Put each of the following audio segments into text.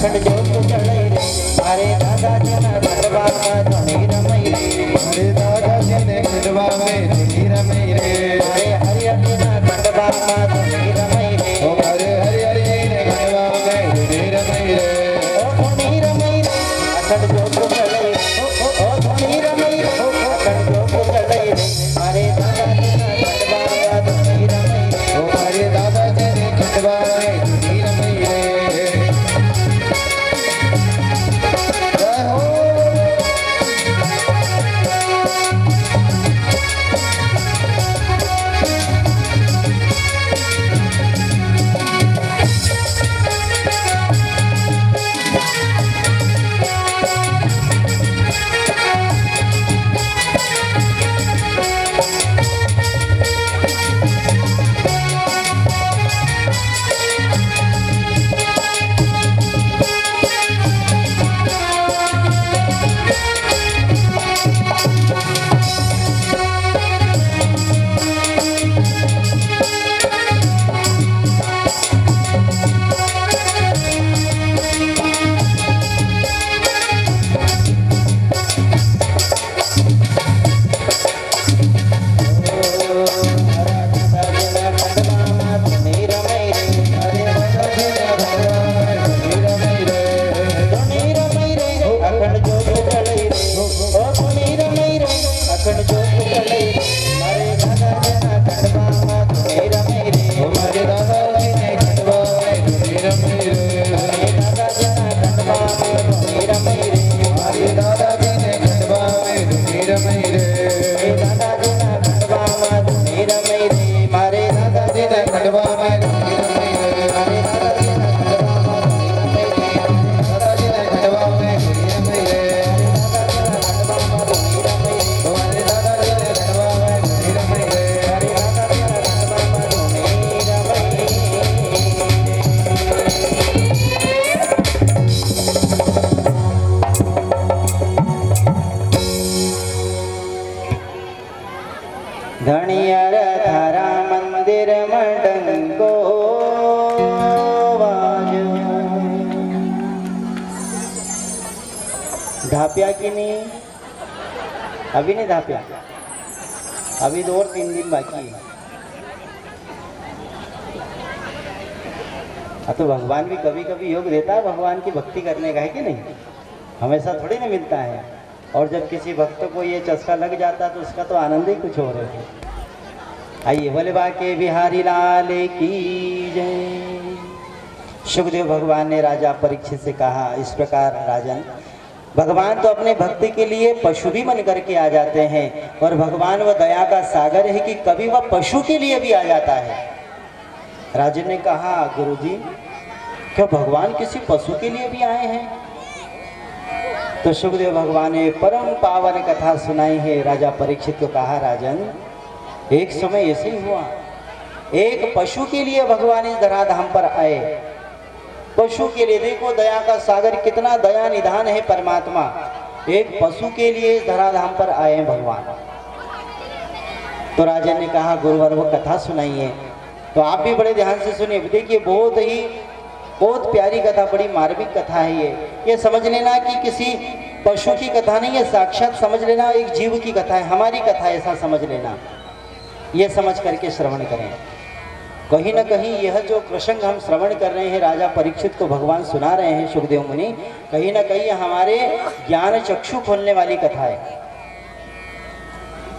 अखंड जोत चढ़ई रे अरे दादा जना खंडवा में धुनी रमई रे अरे दादा जने खंडवा में धुनी रमई रे अरे हरिहर जना खंडवा में धुनी रमई रे ओ अरे हरिहर जने खंडवा में धुनी रमई रे ओ धुनी रमई रे अखंड जोत चढ़ई ओ धुनी रमई रे अखंड जोत चढ़ई रे अरे दादा जना खंडवा में धुनी रमई रे ओ अरे दादा जने खंडवा में धुनी रमई रे जय हो धनियर थारा मंदिर मडंको धाप्या की नहीं अभी नहीं धाप्या अभी 2 और 3 दिन बाकी है। तो भगवान भी कभी कभी योग देता है भगवान की भक्ति करने का, है कि नहीं? हमेशा थोड़ी ना मिलता है। और जब किसी भक्त को ये चस्का लग जाता है तो उसका तो आनंद ही कुछ और है। आइए बोले बाके बिहारी लाल की जय। सुखदेव भगवान ने राजा परीक्षित से कहा, इस प्रकार राजन, भगवान तो अपने भक्ति के लिए पशु भी बन करके आ जाते हैं और भगवान वह दया का सागर है कि कभी वह पशु के लिए भी आ जाता है। राजन ने कहा, गुरुजी क्या भगवान किसी पशु के लिए भी आए हैं? तो सुखदेव भगवान ने परम पावन कथा सुनाई है। राजा परीक्षित को कहा, राजन एक समय ऐसे ही हुआ, एक पशु के लिए भगवान इस धराधाम पर आए। पशु के लिए, देखो दया का सागर, कितना दया निधान है परमात्मा। एक पशु के लिए इस धराधाम पर आए हैं भगवान। तो राजन ने कहा, गुरुवर वो कथा सुनाइए। तो आप भी बड़े ध्यान से सुनिए। देखिए बहुत प्यारी कथा, बड़ी मार्मिक कथा है ये समझ लेना कि किसी पशु की कथा नहीं है, साक्षात समझ लेना एक जीव की कथा है, हमारी कथा है, ऐसा समझ लेना। ये समझ करके श्रवण करें। कहीं ना कहीं यह जो प्रसंग हम श्रवण कर रहे हैं, राजा परीक्षित को भगवान सुना रहे हैं सुखदेव मुनि, कहीं ना कहीं हमारे ज्ञान चक्षु खोलने वाली कथा है।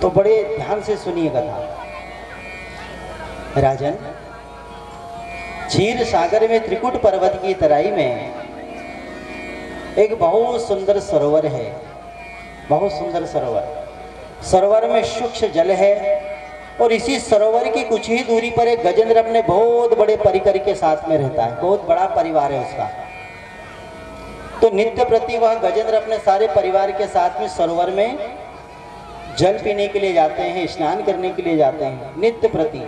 तो बड़े ध्यान से सुनिए कथा। राजन, क्षीर सागर में त्रिकुट पर्वत की तराई में एक बहुत सुंदर सरोवर है, बहुत सुंदर सरोवर। सरोवर में सूक्ष्म जल है और इसी सरोवर की कुछ ही दूरी पर एक गजेंद्र अपने बहुत बड़े परिकर के साथ में रहता है, बहुत बड़ा परिवार है उसका। तो नित्य प्रति वह गजेंद्र अपने सारे परिवार के साथ में सरोवर में जल पीने के लिए जाते हैं, स्नान करने के लिए जाते हैं नित्य प्रति।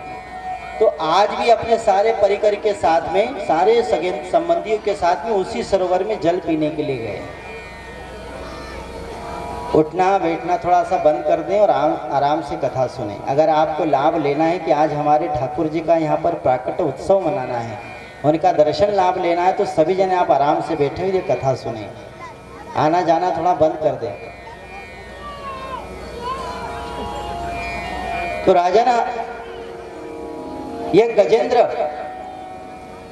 तो आज भी अपने सारे परिकर के साथ में, सारे सगे संबंधियों के साथ में उसी सरोवर में जल पीने के लिए गए। उठना बैठना थोड़ा सा बंद कर दें और आराम से कथा सुने। अगर आपको लाभ लेना है कि आज हमारे ठाकुर जी का यहाँ पर प्राकट उत्सव मनाना है उनका दर्शन लाभ लेना है तो सभी जने आप आराम से बैठे हुए कथा सुने, आना जाना थोड़ा बंद कर दें। तो राजा ना ये गजेंद्र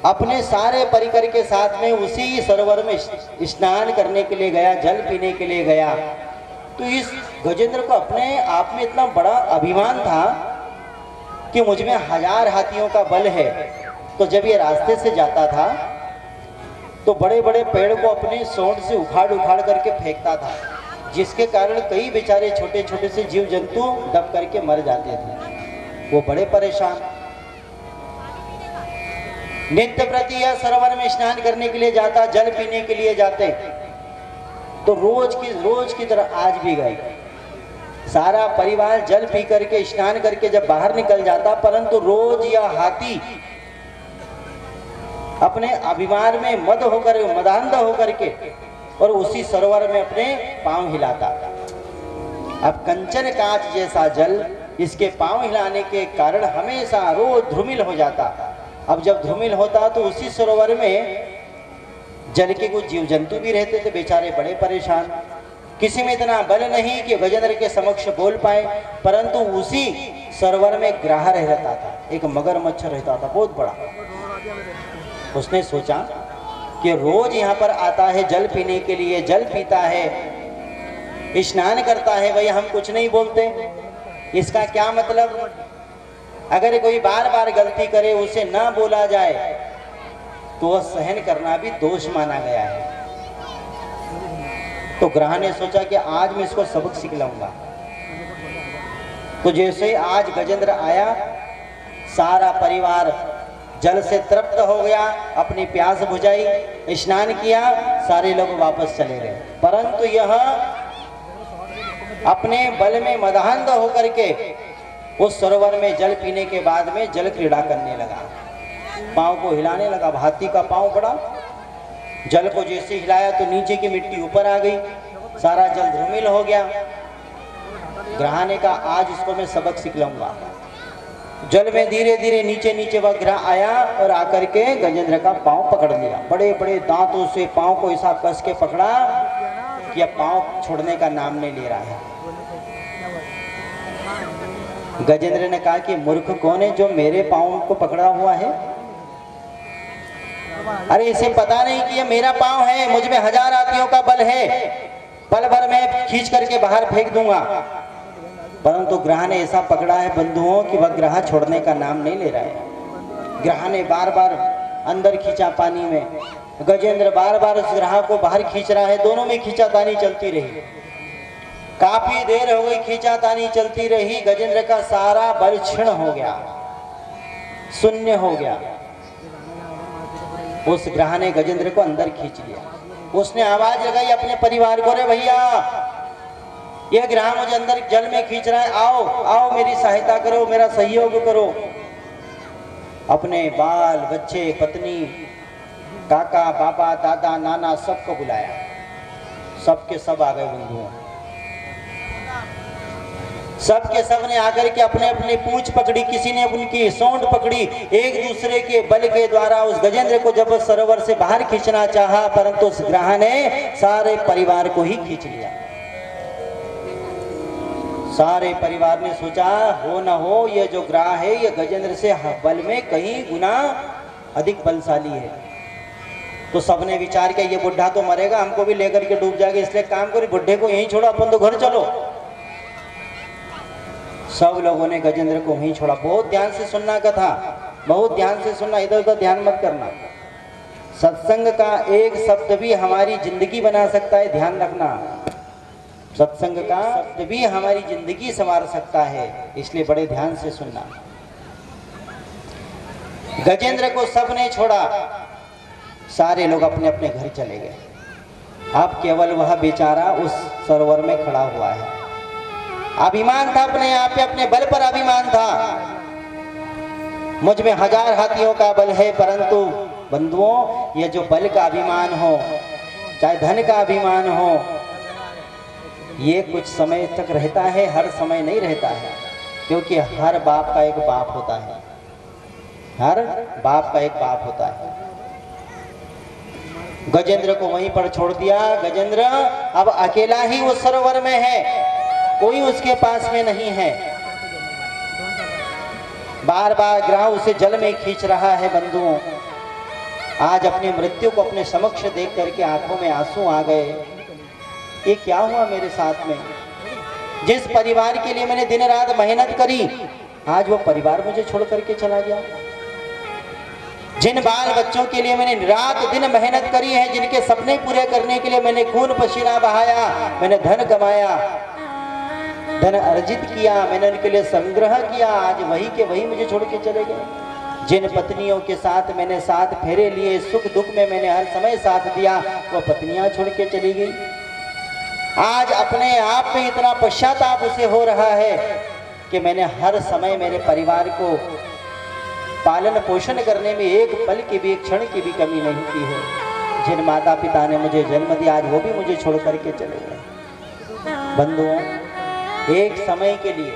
अपने सारे परिकर के साथ में उसी सरोवर में स्नान करने के लिए गया, जल पीने के लिए गया। तो इस गजेंद्र को अपने आप में इतना बड़ा अभिमान था कि मुझ में 1000 हाथियों का बल है। तो जब ये रास्ते से जाता था तो बड़े बड़े पेड़ को अपने सोंड से उखाड़ उखाड़ करके फेंकता था, जिसके कारण कई बेचारे छोटे छोटे से जीव जंतु दब करके मर जाते थे। वो बड़े परेशान। नित्य प्रति यह सरोवर में स्नान करने के लिए जाता, जल पीने के लिए जाते। तो रोज की तरह आज भी गए। सारा परिवार जल पी करके स्नान करके जब बाहर निकल जाता, परंतु रोज यह हाथी अपने अभिमान में मदान्ध होकर के और उसी सरोवर में अपने पांव हिलाता। अब कंचन कांच जैसा जल इसके पांव हिलाने के कारण हमेशा रोज धूमिल हो जाता। अब जब धूमिल होता तो उसी सरोवर में जल के कुछ जीव जंतु भी रहते थे, बेचारे बड़े परेशान। किसी में इतना बल नहीं कि गजेंद्र के समक्ष बोल पाए, परंतु उसी सरोवर में ग्राह रहता था, एक मगरमच्छ रहता था बहुत बड़ा। उसने सोचा कि रोज यहाँ पर आता है जल पीने के लिए, जल पीता है, स्नान करता है, भाई हम कुछ नहीं बोलते, इसका क्या मतलब? अगर कोई बार बार गलती करे उसे ना बोला जाए तो वह सहन करना भी दोष माना गया है। तो ग्रह ने सोचा कि आज मैं इसको सबक सिखलाऊंगा। तो जैसे ही आज गजेंद्र आया, सारा परिवार जल से तृप्त हो गया, अपनी प्यास बुझाई, स्नान किया, सारे लोग वापस चले गए। परंतु यह अपने बल में मदान्ध होकर के उस सरोवर में जल पीने के बाद में जल क्रीड़ा करने लगा, पांव को हिलाने लगा। हाथी का पांव बड़ा, जल को जैसे हिलाया तो नीचे की मिट्टी ऊपर आ गई, सारा जल धूमिल हो गया। ग्रह ने कहा आज इसको मैं सबक सिखलाऊंगा। जल में धीरे धीरे नीचे नीचे वह ग्रह आया और आकर के गजेंद्र का पांव पकड़ लिया। बड़े बड़े दांतों से पांव को ऐसा कस के पकड़ा कि अब पांव छोड़ने का नाम नहीं ले रहा है। गजेंद्र ने कहा कि मूर्ख कौन है जो मेरे पांव को पकड़ा हुआ है? अरे इसे पता नहीं कि ये मेरा पांव है, मुझ में 1000 हाथियों का बल है, पल भर में खींच करके बाहर फेंक दूंगा। परंतु ग्रह ने ऐसा पकड़ा है बंधुओं कि वह ग्रह छोड़ने का नाम नहीं ले रहा है। ग्रह ने बार बार अंदर खींचा पानी में, गजेंद्र बार बार उस ग्रह को बाहर खींच रहा है, दोनों में खींचातानी चलती रही। काफी देर हो गई, खींचातानी चलती रही। गजेंद्र का सारा बल क्षीण हो गया, शून्य हो गया। उस ग्रह ने गजेंद्र को अंदर खींच लिया। उसने आवाज लगाई अपने परिवार को, रे भैया यह ग्रह मुझे अंदर जल में खींच रहा है, आओ आओ मेरी सहायता करो, मेरा सहयोग करो। अपने बाल बच्चे, पत्नी, काका, बाबा, दादा, नाना सबको बुलाया। सबके सब आ गए बंधुओं। सबके सब ने आकर के अपने अपने पूंछ पकड़ी, किसी ने उनकी सोंड पकड़ी। एक दूसरे के बल के द्वारा उस गजेंद्र को जब सरोवर से बाहर खींचना चाहा, परंतु उस ग्रह ने सारे परिवार को ही खींच लिया। सारे परिवार ने सोचा हो न हो ये जो ग्रह है ये गजेंद्र से बल में कहीं गुना अधिक बलशाली है। तो सबने विचार किया ये बुढ़ा तो मरेगा, हमको भी लेकर के डूब जाएगा, इसलिए काम करो बुढ़े को यहीं छोड़ो, अपन तो घर चलो। सब लोगों ने गजेंद्र को वहीं छोड़ा। बहुत ध्यान से सुनना कथा, बहुत ध्यान से सुनना, इधर उधर ध्यान मत करना। सत्संग का एक शब्द भी हमारी जिंदगी बना सकता है, ध्यान रखना। सत्संग का शब्द भी हमारी जिंदगी संवार सकता है, इसलिए बड़े ध्यान से सुनना। गजेंद्र को सबने छोड़ा, सारे लोग अपने अपने घर चले गए। अब केवल वह बेचारा उस सरोवर में खड़ा हुआ है। अभिमान था अपने आप पे, अपने बल पर अभिमान था। मुझ में 1000 हाथियों का बल है, परंतु बंधुओं ये जो बल का अभिमान हो, चाहे धन का अभिमान हो, ये कुछ समय तक रहता है, हर समय नहीं रहता है। क्योंकि हर बाप का एक बाप होता है, हर बाप का एक बाप होता है। गजेंद्र को वहीं पर छोड़ दिया। गजेंद्र अब अकेला ही उस सरोवर में है, कोई उसके पास में नहीं है। बार बार ग्राह उसे जल में खींच रहा है। बंधुओं, आज अपनी मृत्यु को अपने समक्ष देख करके आंखों में आंसू आ गए। ये क्या हुआ मेरे साथ में? जिस परिवार के लिए मैंने दिन रात मेहनत करी, आज वो परिवार मुझे छोड़ करके चला गया। जिन बाल बच्चों के लिए मैंने रात दिन मेहनत करी है, जिनके सपने पूरे करने के लिए मैंने खून पसीना बहाया, मैंने धन कमाया, धन अर्जित किया, मैंने उनके लिए संग्रह किया, आज वही के वही मुझे छोड़ के चले गए। जिन पत्नियों के साथ मैंने साथ फेरे लिए, सुख दुख में मैंने हर समय साथ दिया, वो पत्नियां छोड़ के चली गई। आज अपने आप में इतना पश्चाताप उसे हो रहा है कि मैंने हर समय मेरे परिवार को पालन पोषण करने में एक पल की भी, एक क्षण की भी कमी नहीं की है। जिन माता पिता ने मुझे जन्म दिया, आज वो भी मुझे छोड़ करके चले गए। बंधुओं, एक समय के लिए,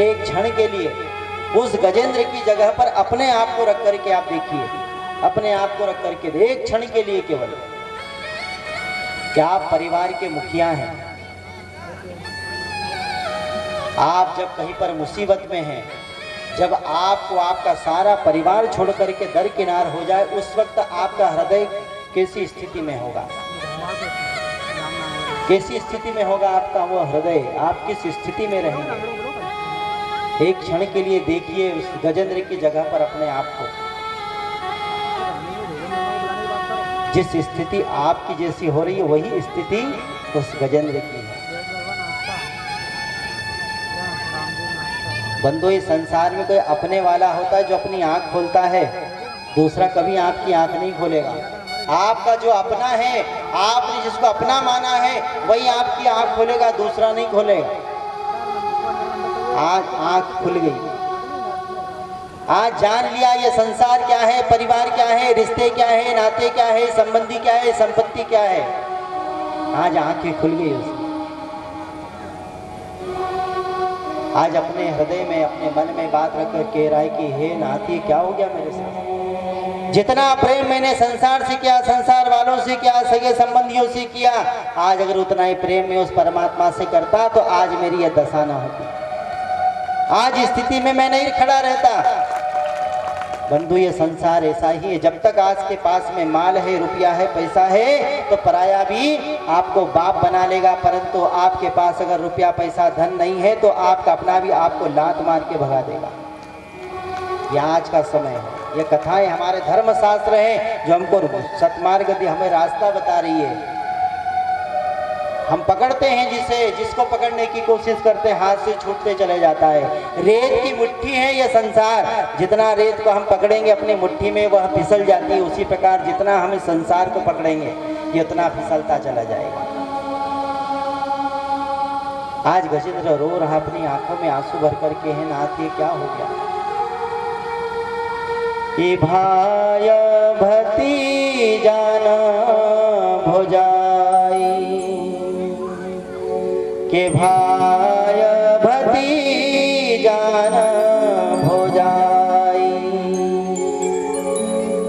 एक क्षण के लिए उस गजेंद्र की जगह पर अपने आप को रख करके आप देखिए, अपने आप को रख करके एक क्षण के लिए केवल, क्या आप परिवार के मुखिया हैं? आप जब कहीं पर मुसीबत में हैं, जब आपको आपका सारा परिवार छोड़ करके दरकिनार हो जाए, उस वक्त आपका हृदय कैसी स्थिति में होगा? कैसी स्थिति में होगा आपका वो हृदय? आप किस स्थिति में रहेंगे? एक क्षण के लिए देखिए उस गजेंद्र की जगह पर अपने आप को। जिस स्थिति आपकी जैसी हो रही है, वही स्थिति उस गजेंद्र की है। बंधु, इस संसार में कोई अपने वाला होता है जो अपनी आंख खोलता है, दूसरा कभी आपकी आंख नहीं खोलेगा। आपका जो अपना है, आपने जिसको अपना माना है, वही आपकी आंख खोलेगा, दूसरा नहीं खोलेगा। आज आंख खुल गई, आज जान लिया ये संसार क्या है, परिवार क्या है, रिश्ते क्या है, नाते क्या है, संबंधी क्या है, संपत्ति क्या है। आज आंखें खुल गई उसकी। आज अपने हृदय में, अपने मन में बात रख कर कह रहा है कि हे नाती, क्या हो गया मेरे साथ? जितना प्रेम मैंने संसार से किया, संसार वालों से किया, सगे संबंधियों से किया, आज अगर उतना ही प्रेम मैं उस परमात्मा से करता तो आज मेरी यह दशा न होती, आज स्थिति में मैं नहीं खड़ा रहता। बंधु, ये संसार ऐसा ही है। जब तक आज के पास में माल है, रुपया है, पैसा है, तो पराया भी आपको बाप बना लेगा, परंतु आपके पास अगर रुपया पैसा धन नहीं है तो आपका अपना भी आपको लात मार के भगा देगा। यह आज का समय है। ये कथाएं हमारे धर्मशास्त्र हैं जो हमको सतमार्ग हमें रास्ता बता रही है। हम पकड़ते हैं जिसको पकड़ने की कोशिश करते हैं, हाथ से छूटते चले जाता है। रेत की मुट्ठी है यह संसार, जितना रेत को हम पकड़ेंगे अपनी मुट्ठी में वह फिसल जाती है, उसी प्रकार जितना हम इस संसार को पकड़ेंगे ये उतना फिसलता चला जाएगा। आज गजेंद्र रो रहा, अपनी आंखों में आंसू भर करके है। नाथ, ये क्या हो गया? ये भाय भतीजान भोजाई के भाय भतीजान भोजाई,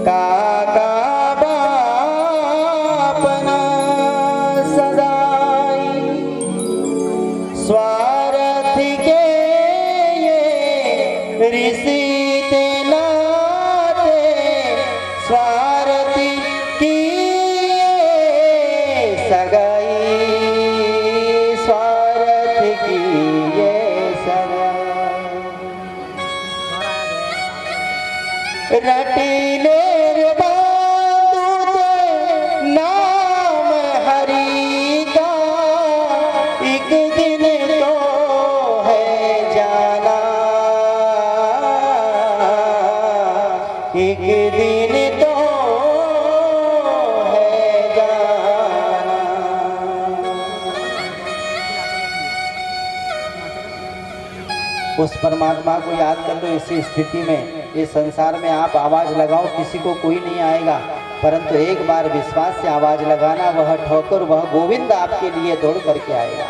काका बाप न सदाई, स्वार्थ के ये रिश्ते नाते, स्वार्थी की ये सगाई, रटीले बांधू नाम हरि का, एक दिन तो है जाना, एक दिन तो है जाना। उस परमात्मा को याद कर लो। इसी स्थिति में, इस संसार में आप आवाज लगाओ, किसी को कोई नहीं आएगा, परंतु एक बार विश्वास से आवाज लगाना, वह ठोकर, वह गोविंद आपके लिए दौड़ करके आएगा।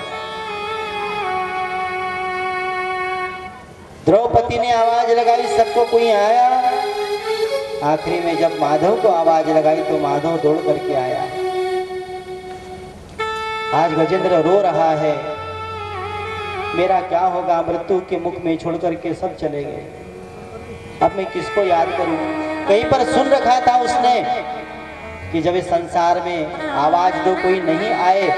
द्रौपदी ने आवाज लगाई, सबको कोई आया, आखिरी में जब माधव को आवाज लगाई तो माधव दौड़ करके आया। आज गजेंद्र रो रहा है, मेरा क्या होगा, मृत्यु के मुख में छोड़ करके सब चले गए, अब मैं किसको याद करूं। कहीं पर सुन रखा था उसने कि जब इस संसार में आवाज दो कोई नहीं आए,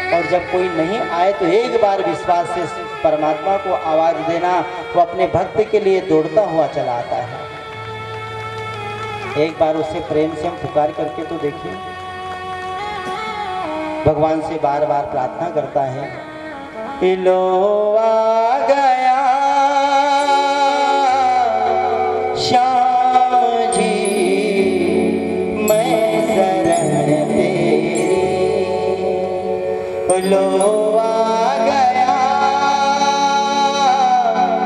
और जब कोई नहीं आए तो एक बार विश्वास से परमात्मा को आवाज देना, वो अपने भक्त के लिए दौड़ता हुआ चला आता है। एक बार उसे प्रेम से हम पुकार करके तो देखिए, भगवान से बार बार प्रार्थना करता है, लो आ गया श्याम जी मैं शरण तेरी, लो आ गया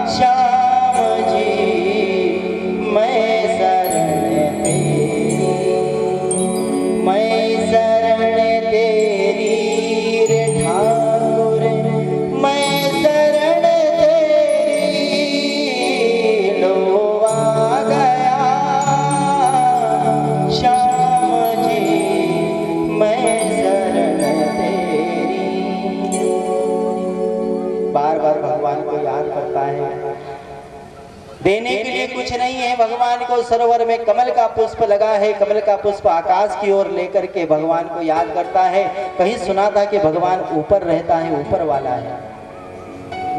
श्याम जी मैं शरण तेरी, मैं शरण तेरी रे ठाकुर, मैं शरण तेरी, लो आ गया श्याम जी मैं शरण तेरी। बार बार भगवान को याद करता है। देने के लिए कुछ नहीं है भगवान को, सरोवर में कमल का पुष्प लगा है, कमल का पुष्प आकाश की ओर लेकर के भगवान को याद करता है। कहीं सुना था कि भगवान ऊपर रहता है, ऊपर वाला है।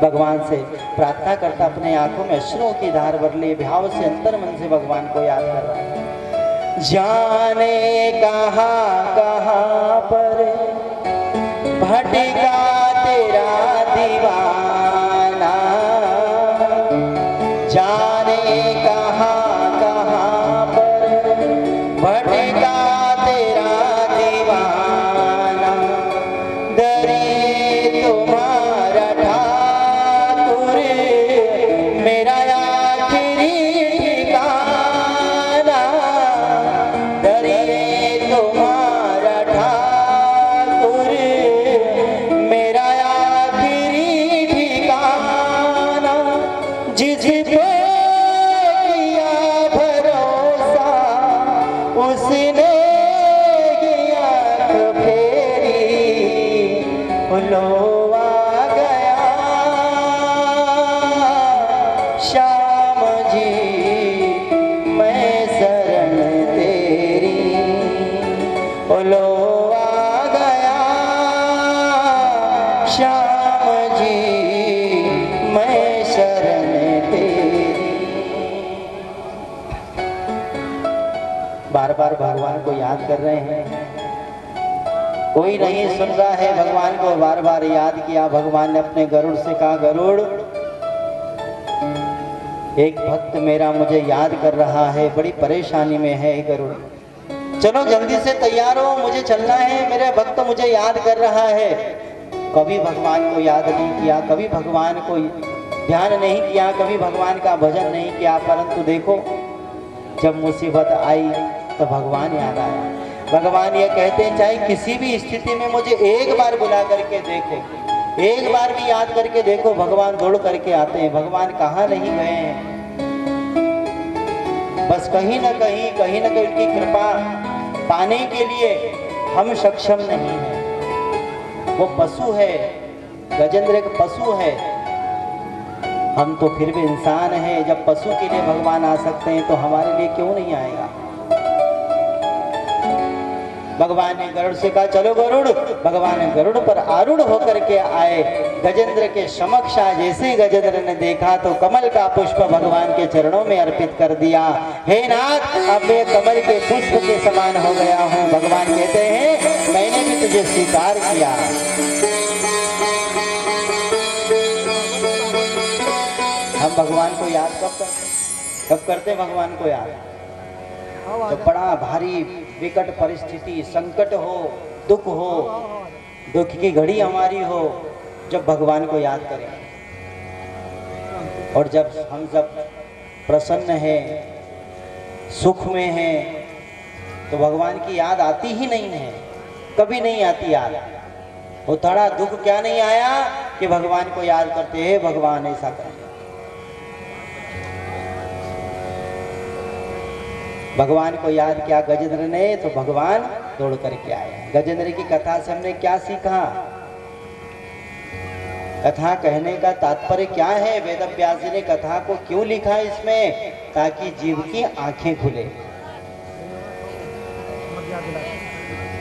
भगवान से प्रार्थना करता, अपने आंखों में अश्रुओं की धार भर लिए भाव से अंतर मन से भगवान को याद कर रहा है। जाने कहाँ कहाँ पर भटका तेरा दीवाना, जाने कहाँ कहाँ पर भटका तेरा दीवाना, दरे तुम्हारा ठाकुर मेरा आखिरी ठिकाना, दरे तुम्हारा ठाकुर मेरा आखिरी ठिकाना, जिस पे किया भरोसा उसने किया तो फेरी, लो आ गया श्याम जी मैं शरण तेरी, लो आ गया श्याम जी मैं शरण तेरी। बार बार भगवान को याद कर रहे हैं, कोई नहीं सुन रहा है। भगवान को बार बार याद किया। भगवान ने अपने गरुड़ से कहा, गरुड़ एक भक्त मेरा मुझे याद कर रहा है, बड़ी परेशानी में है गरुड़, चलो जल्दी से तैयार हो, मुझे चलना है, मेरे भक्त मुझे याद कर रहा है। कभी भगवान को याद नहीं किया, कभी भगवान को ध्यान नहीं किया, कभी भगवान का भजन नहीं किया, परंतु देखो जब मुसीबत आई तो भगवान याद आया। भगवान ये कहते हैं, चाहे किसी भी स्थिति में मुझे एक बार बुला करके देखो, एक बार भी याद करके देखो, भगवान दौड़ करके आते हैं। भगवान कहाँ नहीं गए हैं, बस कहीं ना कहीं उनकी कृपा पाने के लिए हम सक्षम नहीं हैं। वो पशु है, गजेंद्र एक पशु है, हम तो फिर भी इंसान हैं। जब पशु के लिए भगवान आ सकते हैं तो हमारे लिए क्यों नहीं आएगा। भगवान ने गरुड़ से कहा, चलो गरुड़। भगवान ने गरुड़ पर आरूढ़ होकर के आए। गजेंद्र के समक्ष आए। जैसे ही गजेंद्र ने देखा तो कमल का पुष्प भगवान के चरणों में अर्पित कर दिया। हे नाथ, अब मैं कमल के पुष्प के समान हो गया हूँ। भगवान कहते हैं, मैंने भी तुझे स्वीकार किया। हम भगवान को याद कब करते भगवान को याद? तो बड़ा भारी विकट परिस्थिति, संकट हो, दुख हो, दुख की घड़ी हमारी हो, जब भगवान को याद करें। और जब हम प्रसन्न हैं, सुख में हैं, तो भगवान की याद आती ही नहीं है, कभी नहीं आती याद। वो थोड़ा दुख क्या नहीं आया कि भगवान को याद करते हैं, भगवान ऐसा कर। भगवान को याद किया गजेंद्र ने तो भगवान दौड़ करके आए। गजेंद्र की कथा से हमने क्या सीखा? कथा कहने का तात्पर्य क्या है? वेद व्यास जी ने कथा को क्यों लिखा इसमें? ताकि जीव की आंखें खुले।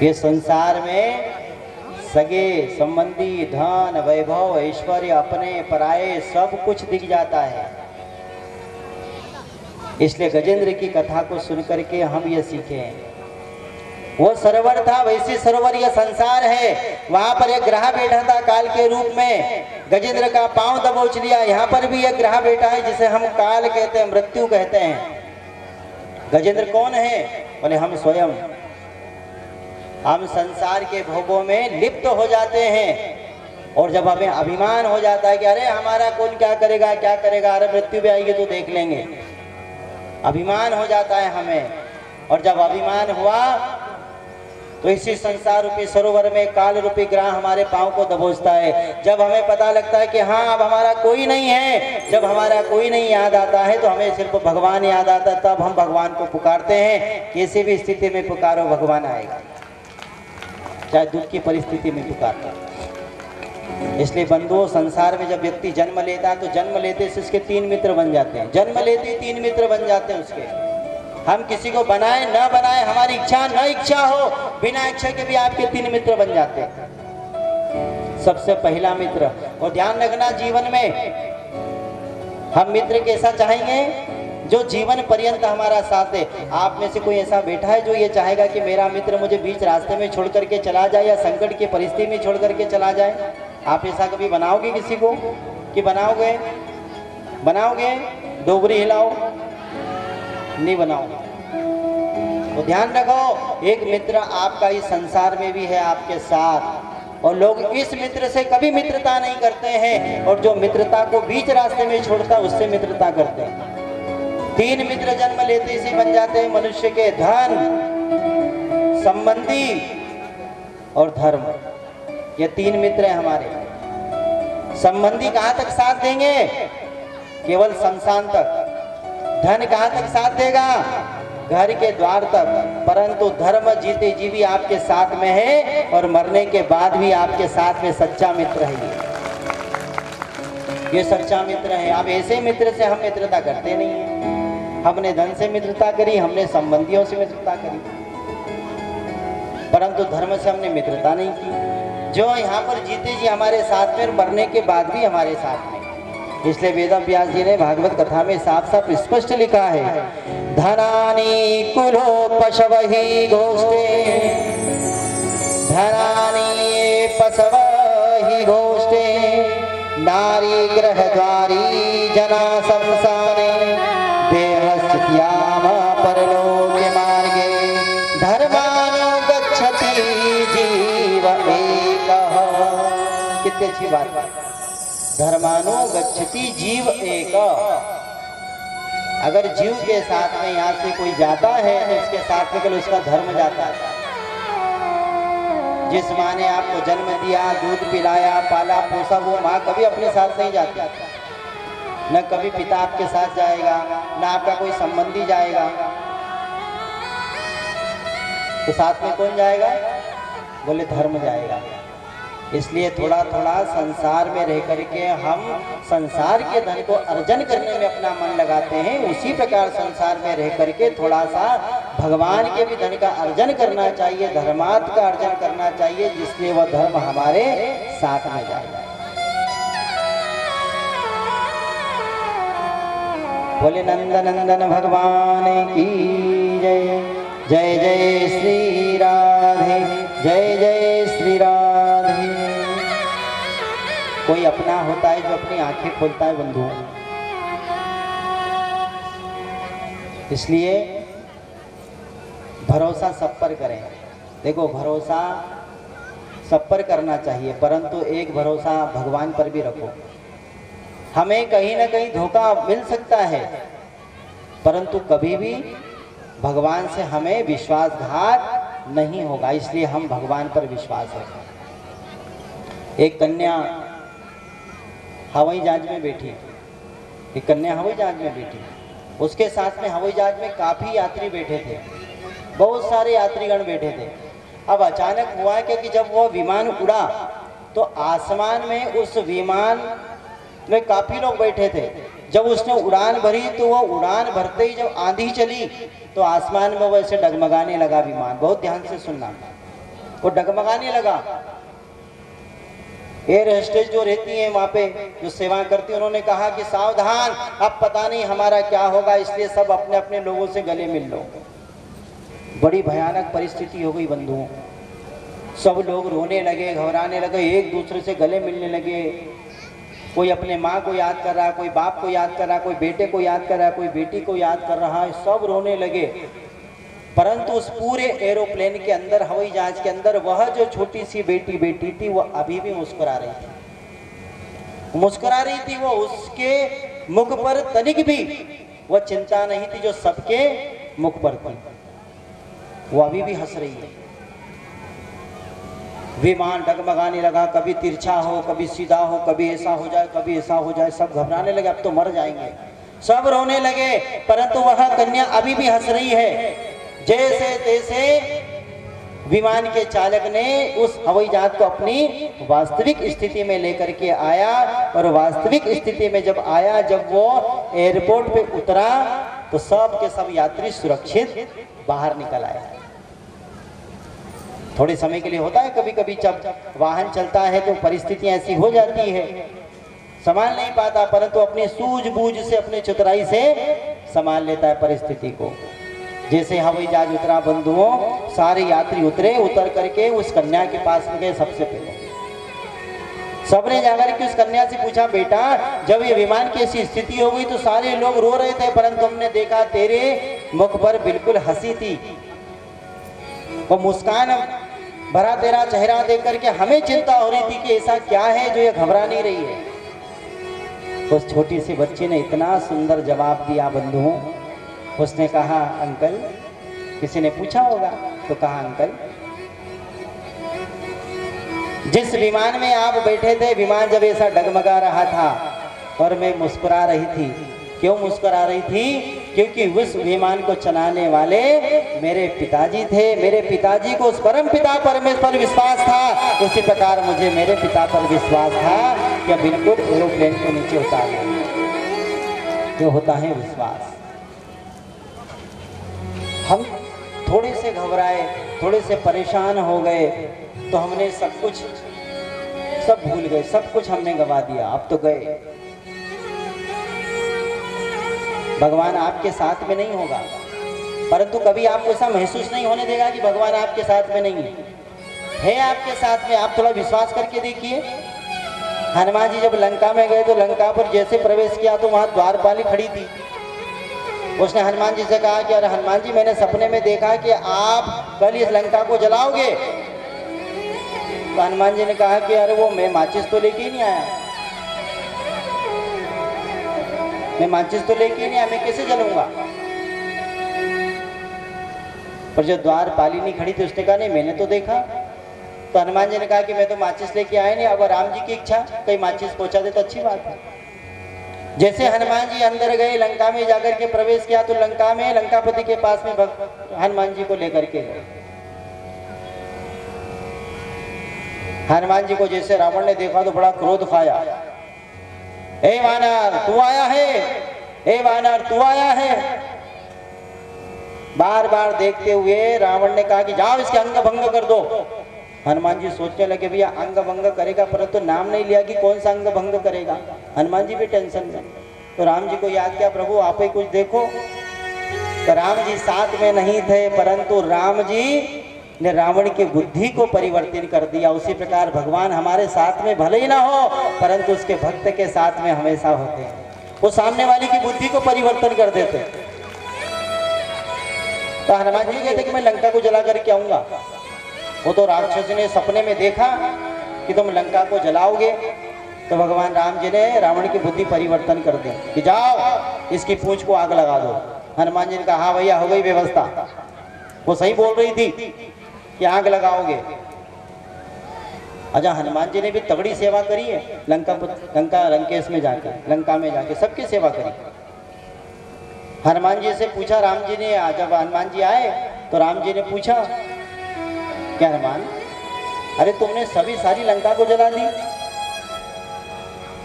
ये संसार में सगे संबंधी, धन, वैभव, ऐश्वर्य, अपने पराये सब कुछ दिख जाता है। इसलिए गजेंद्र की कथा को सुनकर के हम ये सीखे, वो सरोवर था वैसी सरोवर यह संसार है। वहां पर एक ग्रह बैठा था काल के रूप में, गजेंद्र का पांव दबोच लिया। यहाँ पर भी एक ग्रह बैठा है जिसे हम काल कहते हैं, मृत्यु कहते हैं। गजेंद्र कौन है? बोले हम स्वयं। हम संसार के भोगों में लिप्त हो जाते हैं और जब हमें अभिमान हो जाता है कि अरे हमारा कौन क्या करेगा, क्या करेगा, अरे मृत्यु भी आएगी तो देख लेंगे, अभिमान हो जाता है हमें। और जब अभिमान हुआ तो इसी संसार रूपी सरोवर में काल रूपी ग्रह हमारे पांव को दबोचता है। जब हमें पता लगता है कि हाँ अब हमारा कोई नहीं है, जब हमारा कोई नहीं याद आता है तो हमें सिर्फ भगवान याद आता है, तब हम भगवान को पुकारते हैं। किसी भी स्थिति में पुकारो भगवान आएगा, चाहे दुख की परिस्थिति में पुकारता। इसलिए बंधुओं, संसार में जब व्यक्ति जन्म लेता है तो जन्म लेते से उसके 3 मित्र बन जाते हैं। जन्म लेते ही 3 मित्र बन जाते हैं उसके। हम किसी को बनाए न बनाए, हमारी इच्छा न इच्छा हो, बिना इच्छा के भी आपके 3 मित्र बन जाते हैं। सबसे पहला मित्र, और ध्यान रखना जीवन में हम मित्र कैसा चाहेंगे? जो जीवन पर्यंत हमारा साथ दे। आप में से कोई ऐसा बैठा है जो ये चाहेगा कि मेरा मित्र मुझे बीच रास्ते में छोड़ करके चला जाए या संकट की परिस्थिति में छोड़ करके चला जाए? आप ऐसा कभी बनाओगे किसी को कि बनाओगे? बनाओगे? डोबरी हिलाओ, नहीं बनाओगे। तो ध्यान रखो, एक मित्र आपका इस संसार में भी है आपके साथ, और लोग इस मित्र से कभी मित्रता नहीं करते हैं, और जो मित्रता को बीच रास्ते में छोड़ता उससे मित्रता करते हैं। 3 मित्र जन्म लेते से बन जाते हैं मनुष्य के, धन, संबंधी और धर्म। ये 3 मित्र हैं हमारे। संबंधी कहाँ तक साथ देंगे? केवल शमशान तक। धन कहाँ तक साथ देगा? घर के द्वार तक। परंतु धर्म जीते जी भी आपके साथ में है और मरने के बाद भी आपके साथ में सच्चा मित्र है। ये सच्चा मित्र है। अब ऐसे मित्र से हम मित्रता करते नहीं है। हमने धन से मित्रता करी, हमने संबंधियों से मित्रता करी, परंतु धर्म से हमने मित्रता नहीं की, जो यहाँ पर जीते जी हमारे साथ में और मरने के बाद भी हमारे साथ में। इसलिए वेद व्यास जी ने भागवत कथा में साफ साफ स्पष्ट लिखा है, धनानि कुलो पशवहि गोष्ठे, धनानि पशवहि गोष्ठे, नारी ग्रह द्वारी जना संसारे, देहस्थित्याम परलोके मार्गे, धर्मानो गच्छति जीव एकः। कितनी अच्छी बात। धर्मानो गच्छति जीव एक। अगर जीव के साथ में यहाँ से कोई जाता है तो उसके साथ में केवल उसका धर्म जाता है। जिस माँ ने आपको जन्म दिया, दूध पिलाया, पाला पोसा, वो माँ कभी अपने साथ नहीं जाती। न कभी पिता आपके साथ जाएगा, न आपका कोई संबंधी जाएगा। तो साथ में कौन जाएगा? बोले धर्म जाएगा। इसलिए थोड़ा थोड़ा संसार में रह करके हम संसार के धन को अर्जन करने में अपना मन लगाते हैं, उसी प्रकार संसार में रह करके थोड़ा सा भगवान के भी धन का अर्जन करना चाहिए, धर्मार्थ का अर्जन करना चाहिए, जिसलिए वह धर्म हमारे साथ में जाएगा। बोले नंदनंदन भगवान की जय। जय जय श्री राधे, जय जय श्री राधे। कोई अपना होता है जो अपनी आंखें खोलता है बंधु। इसलिए भरोसा सब पर करें। देखो, भरोसा सब पर करना चाहिए, परंतु एक भरोसा भगवान पर भी रखो। हमें कहीं ना कहीं धोखा मिल सकता है, परंतु कभी भी भगवान से हमें विश्वासघात नहीं होगा। इसलिए हम भगवान पर विश्वास रखें। एक कन्या हवाई जहाज में बैठी, एक कन्या हवाई जहाज में बैठी, उसके साथ में हवाई जहाज में काफ़ी यात्री बैठे थे, बहुत सारे यात्रीगण बैठे थे। अब अचानक हुआ कि जब वो विमान उड़ा तो आसमान में उस विमान में काफ़ी लोग बैठे थे। जब उसने उड़ान भरी तो वो उड़ान भरते ही जब आंधी चली तो आसमान में वो ऐसे डगमगाने लगा विमान। बहुत ध्यान से सुनना, वो डगमगाने लगा। एयर होस्टेस जो रहती हैं वहाँ पे जो सेवा करती हैं, उन्होंने कहा कि सावधान, अब पता नहीं हमारा क्या होगा, इसलिए सब अपने अपने लोगों से गले मिल लो। बड़ी भयानक परिस्थिति हो गई बंधुओं। सब लोग रोने लगे, घबराने लगे, एक दूसरे से गले मिलने लगे। कोई अपने माँ को याद कर रहा है, कोई बाप को याद कर रहा है, कोई बेटे को याद कर रहा है, कोई बेटी को याद कर रहा है, सब रोने लगे। परंतु उस पूरे एरोप्लेन के अंदर, हवाई जहाज के अंदर, वह जो छोटी सी बेटी बैठी थी वह अभी भी मुस्कुरा रही थी, मुस्कुरा रही थी। वो उसके मुख पर तनिक भी वह चिंता नहीं थी जो सबके मुख पर थी, वो अभी भी हंस रही है। विमान डगमगाने लगा, कभी तिरछा हो, कभी सीधा हो, कभी ऐसा हो जाए, कभी ऐसा हो जाए। सब घबराने लगे, अब तो मर जाएंगे, सब रोने लगे। परंतु वह कन्या अभी भी हंस रही है। जैसे तैसे विमान के चालक ने उस हवाई जहाज को अपनी वास्तविक स्थिति में लेकर के आया, और वास्तविक स्थिति में जब आया, जब वो एयरपोर्ट पे उतरा तो सब के सब यात्री सुरक्षित बाहर निकल आए। थोड़े समय के लिए होता है कभी कभी, जब वाहन चलता है तो परिस्थितियां ऐसी हो जाती है, संभाल नहीं पाता, परंतु अपनी सूझबूझ से, अपनी चतुराई से संभाल लेता है परिस्थिति को। जैसे हवाई जहाज उतरा बंधुओं, सारे यात्री उतरे, उतर करके उस कन्या के पास में गए। सबसे पहले सबने जाकर के उस कन्या से पूछा, बेटा जब ये विमान की ऐसी स्थिति हो गई तो सारे लोग रो रहे थे, परंतु हमने देखा तेरे मुख पर बिल्कुल हंसी थी, वो मुस्कान भरा तेरा चेहरा देख करके हमें चिंता हो रही थी कि ऐसा क्या है जो ये घबरा नहीं रही है। उस छोटी सी बच्ची ने इतना सुंदर जवाब दिया बंधुओं। उसने कहा, अंकल, किसी ने पूछा होगा तो कहा, अंकल जिस विमान में आप बैठे थे, विमान जब ऐसा डगमगा रहा था और मैं मुस्कुरा रही थी। क्यों मुस्कुरा रही थी? क्योंकि उस विमान को चलाने वाले मेरे पिताजी थे। मेरे पिताजी को उस परम पिता परमेश्वर पर विश्वास था, उसी प्रकार मुझे मेरे पिता पर विश्वास था कि बिल्कुल एरोप्लेन को नीचे उतार दें। जो होता है विश्वास। हम थोड़े से घबराए, थोड़े से परेशान हो गए तो हमने सब कुछ सब भूल गए, सब कुछ हमने गवा दिया। अब तो गए। भगवान आपके साथ में नहीं होगा, परंतु कभी आपको ऐसा महसूस नहीं होने देगा कि भगवान आपके साथ में नहीं है आपके साथ में। आप थोड़ा विश्वास करके देखिए। हनुमान जी जब लंका में गए तो लंका पर जैसे प्रवेश किया तो वहां द्वारपाली खड़ी थी। उसने हनुमान जी से कहा कि अरे हनुमान जी, मैंने सपने में देखा कि आप कल इस लंका को जलाओगे। तो हनुमान जी ने कहा कि अरे वो मैं माचिस तो लेके ही नहीं आया, मैं माचिस तो लेके ही नहीं आया, मैं कैसे जलूंगा। पर जो द्वारपालिनी खड़ी थी उसने कहा नहीं, मैंने तो देखा। तो हनुमान जी ने कहा कि मैं तो माचिस लेके आए नहीं, अगर राम जी की इच्छा कहीं माचिस पहुंचा दे तो अच्छी बात है। जैसे हनुमान जी अंदर गए, लंका में जाकर के प्रवेश किया तो लंका में लंकापति के पास में हनुमान जी को लेकर के गए। हनुमान जी को जैसे रावण ने देखा तो बड़ा क्रोध खाया। ए वानर तू आया है, ए वानर तू आया है। बार बार देखते हुए रावण ने कहा कि जाओ इसके अंग भंग कर दो। हनुमान जी सोचने लगे भैया अंग भंग करेगा, परंतु नाम नहीं लिया कि कौन सा अंग भंग करेगा। हनुमान जी भी टेंशन में। तो राम जी को याद किया, प्रभु आप ही कुछ देखो। तो राम जी साथ में नहीं थे, परंतु राम जी ने रावण की बुद्धि को परिवर्तन कर दिया। उसी प्रकार भगवान हमारे साथ में भले ही ना हो, परंतु उसके भक्त के साथ में हमेशा होते हैं। वो सामने वाली की बुद्धि को परिवर्तन कर देते। तो हनुमान जी कहते कि मैं लंका को जला करके आऊंगा। वो तो राक्षस ने सपने में देखा कि तुम लंका को जलाओगे, तो भगवान राम जी ने रावण की बुद्धि परिवर्तन कर दी कि जाओ इसकी पूंछ को आग लगा दो। हनुमान जी ने कहा हाँ भैया हो गई व्यवस्था। वो सही बोल रही थी कि आग लगाओगे। अच्छा, हनुमान जी ने भी तगड़ी सेवा करी है लंकेश में जाके, लंका में जाके सबकी सेवा करी। हनुमान जी से पूछा राम जी ने, जब हनुमान जी आए तो राम जी ने पूछा, क्या हनुमान, अरे तुमने सारी लंका को जला दी?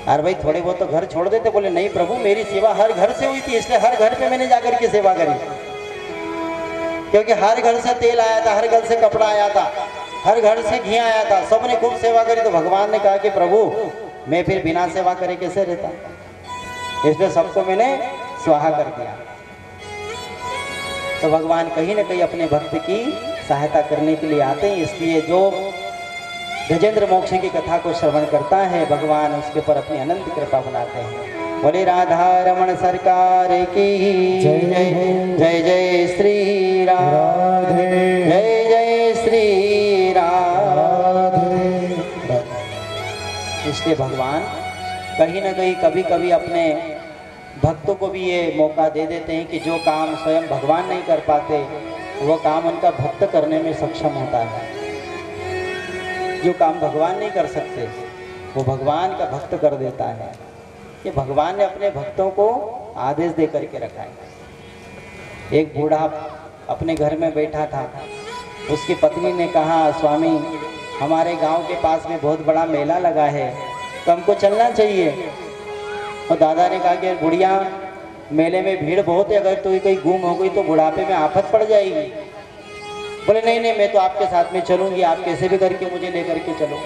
अरे भाई थोड़े बहुत तो घर छोड़ देते। बोले नहीं प्रभु, मेरी सेवा हर घर से हुई थी, इसलिए हर घर पे मैंने जाकर के सेवा करी, क्योंकि हर घर से तेल आया था, हर घर से कपड़ा आया था, हर घर से घी आया था, सबने खूब सेवा करी। तो भगवान ने कहा कि प्रभु मैं फिर बिना सेवा करे कैसे रहता, इसलिए सबको मैंने स्वाहा कर दिया। तो भगवान कहीं ना कहीं अपने भक्त की सहायता करने के लिए आते हैं, इसलिए जो गजेंद्र मोक्ष की कथा को श्रवण करता है भगवान उसके ऊपर अपनी अनंत कृपा बनाते हैं। बोले राधा रमण सरकार की जय जय, जय जय श्री राम, जय जय श्री राम। इसलिए भगवान कहीं ना कहीं कभी कभी अपने भक्तों को भी ये मौका दे देते हैं कि जो काम स्वयं भगवान नहीं कर पाते वो काम उनका भक्त करने में सक्षम होता है। जो काम भगवान नहीं कर सकते वो भगवान का भक्त कर देता है। कि भगवान ने अपने भक्तों को आदेश दे करके रखा है। एक बूढ़ा अपने घर में बैठा था, उसकी पत्नी ने कहा, स्वामी हमारे गांव के पास में बहुत बड़ा मेला लगा है तो हमको चलना चाहिए। और दादा ने कहा कि बुढ़िया मेले में भीड़ बहुत है, अगर तू कहीं गुम हो गई तो बुढ़ापे में आफत पड़ जाएगी। बोले नहीं नहीं मैं तो आपके साथ में चलूंगी, आप कैसे भी करके मुझे लेकर के चलो।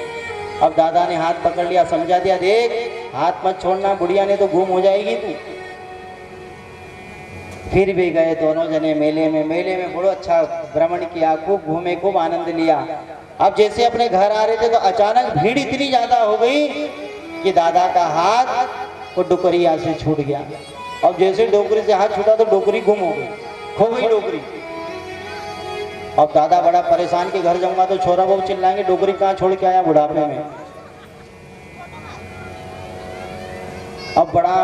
अब दादा ने हाथ पकड़ लिया, समझा दिया, देख हाथ मत छोड़ना, बुढ़िया ने तो गुम हो जाएगी तू। फिर भी गए दोनों जने मेले में बड़ा अच्छा भ्रमण किया, खूब घूमे, खूब आनंद लिया। अब जैसे अपने घर आ रहे थे तो अचानक भीड़ इतनी ज्यादा हो गई कि दादा का हाथ वो डोकरिया से छूट गया। अब जैसे डोकरी से हाथ छूटा तो डोकरी गुम हो गई, खो गई डोकरी। अब दादा बड़ा परेशान के घर जाऊंगा तो छोरा बहू चिल्लाएंगे डोकरी कहाँ छोड़ के आया बुढ़ापे में। अब बड़ा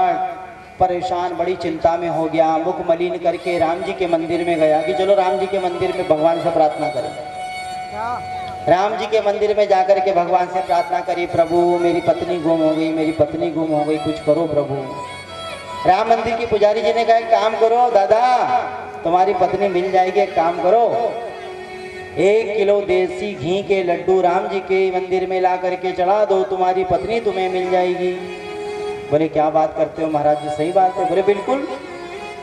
परेशान, बड़ी चिंता में हो गया। मुख मलिन करके राम जी के मंदिर में गया कि चलो राम जी के मंदिर में भगवान से प्रार्थना करें। राम जी के मंदिर में जाकर के भगवान से प्रार्थना करी, प्रभु मेरी पत्नी गुम हो गई, मेरी पत्नी गुम हो गई, कुछ करो प्रभु। राम मंदिर के पुजारी जी ने कहा एक काम करो दादा, तुम्हारी पत्नी मिल जाएगी, एक काम करो 1 किलो देसी घी के लड्डू राम जी के मंदिर में ला करके चढ़ा दो, तुम्हारी पत्नी तुम्हें मिल जाएगी। बोले क्या बात करते हो महाराज जी, सही बात है। बोले बिल्कुल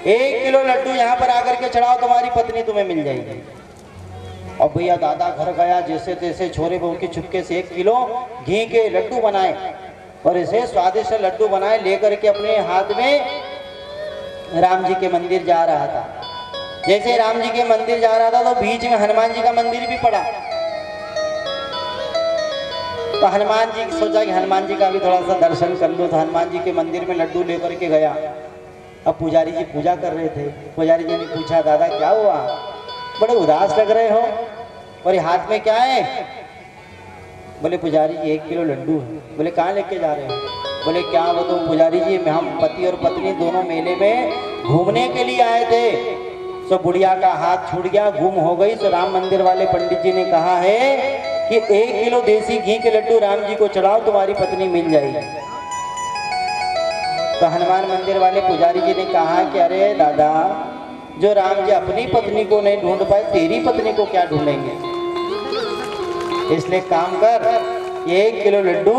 1 किलो लड्डू यहाँ पर आकर के चढ़ाओ, तुम्हारी पत्नी तुम्हें मिल जाएगी। और भैया दादा घर गया, जैसे तैसे छोरे बहू की चुपके से 1 किलो घी के लड्डू बनाए और इसे स्वादिष्ट लड्डू बनाए, लेकर के अपने हाथ में राम जी के मंदिर जा रहा था। जैसे राम जी के मंदिर जा रहा था तो बीच में हनुमान जी का मंदिर भी पड़ा। तो हनुमान जी सोचा कि हनुमान जी का भी थोड़ा सा दर्शन कर लो, तो हनुमान जी के मंदिर में लड्डू लेकर के गया। अब पुजारी जी पूजा कर रहे थे, पुजारी जी ने पूछा दादा क्या हुआ, बड़े उदास लग रहे हो और ये हाथ में क्या है? बोले पुजारी जी 1 किलो लड्डू है। बोले कहाँ लेके जा रहे हो? बोले क्या वो तो पुजारी जी हम पति और पत्नी दोनों मेले में घूमने के लिए आए थे, तो बुढ़िया का हाथ छूट गया, गुम हो गई। तो राम मंदिर वाले पंडित जी ने कहा है कि 1 किलो देसी घी के लड्डू राम जी को चढ़ाओ, तुम्हारी पत्नी मिल जाएगी। तो हनुमान मंदिर वाले पुजारी जी ने कहा कि अरे दादा, जो राम जी अपनी पत्नी को नहीं ढूंढ पाए, तेरी पत्नी को क्या ढूंढेंगे? इसलिए काम कर 1 किलो लड्डू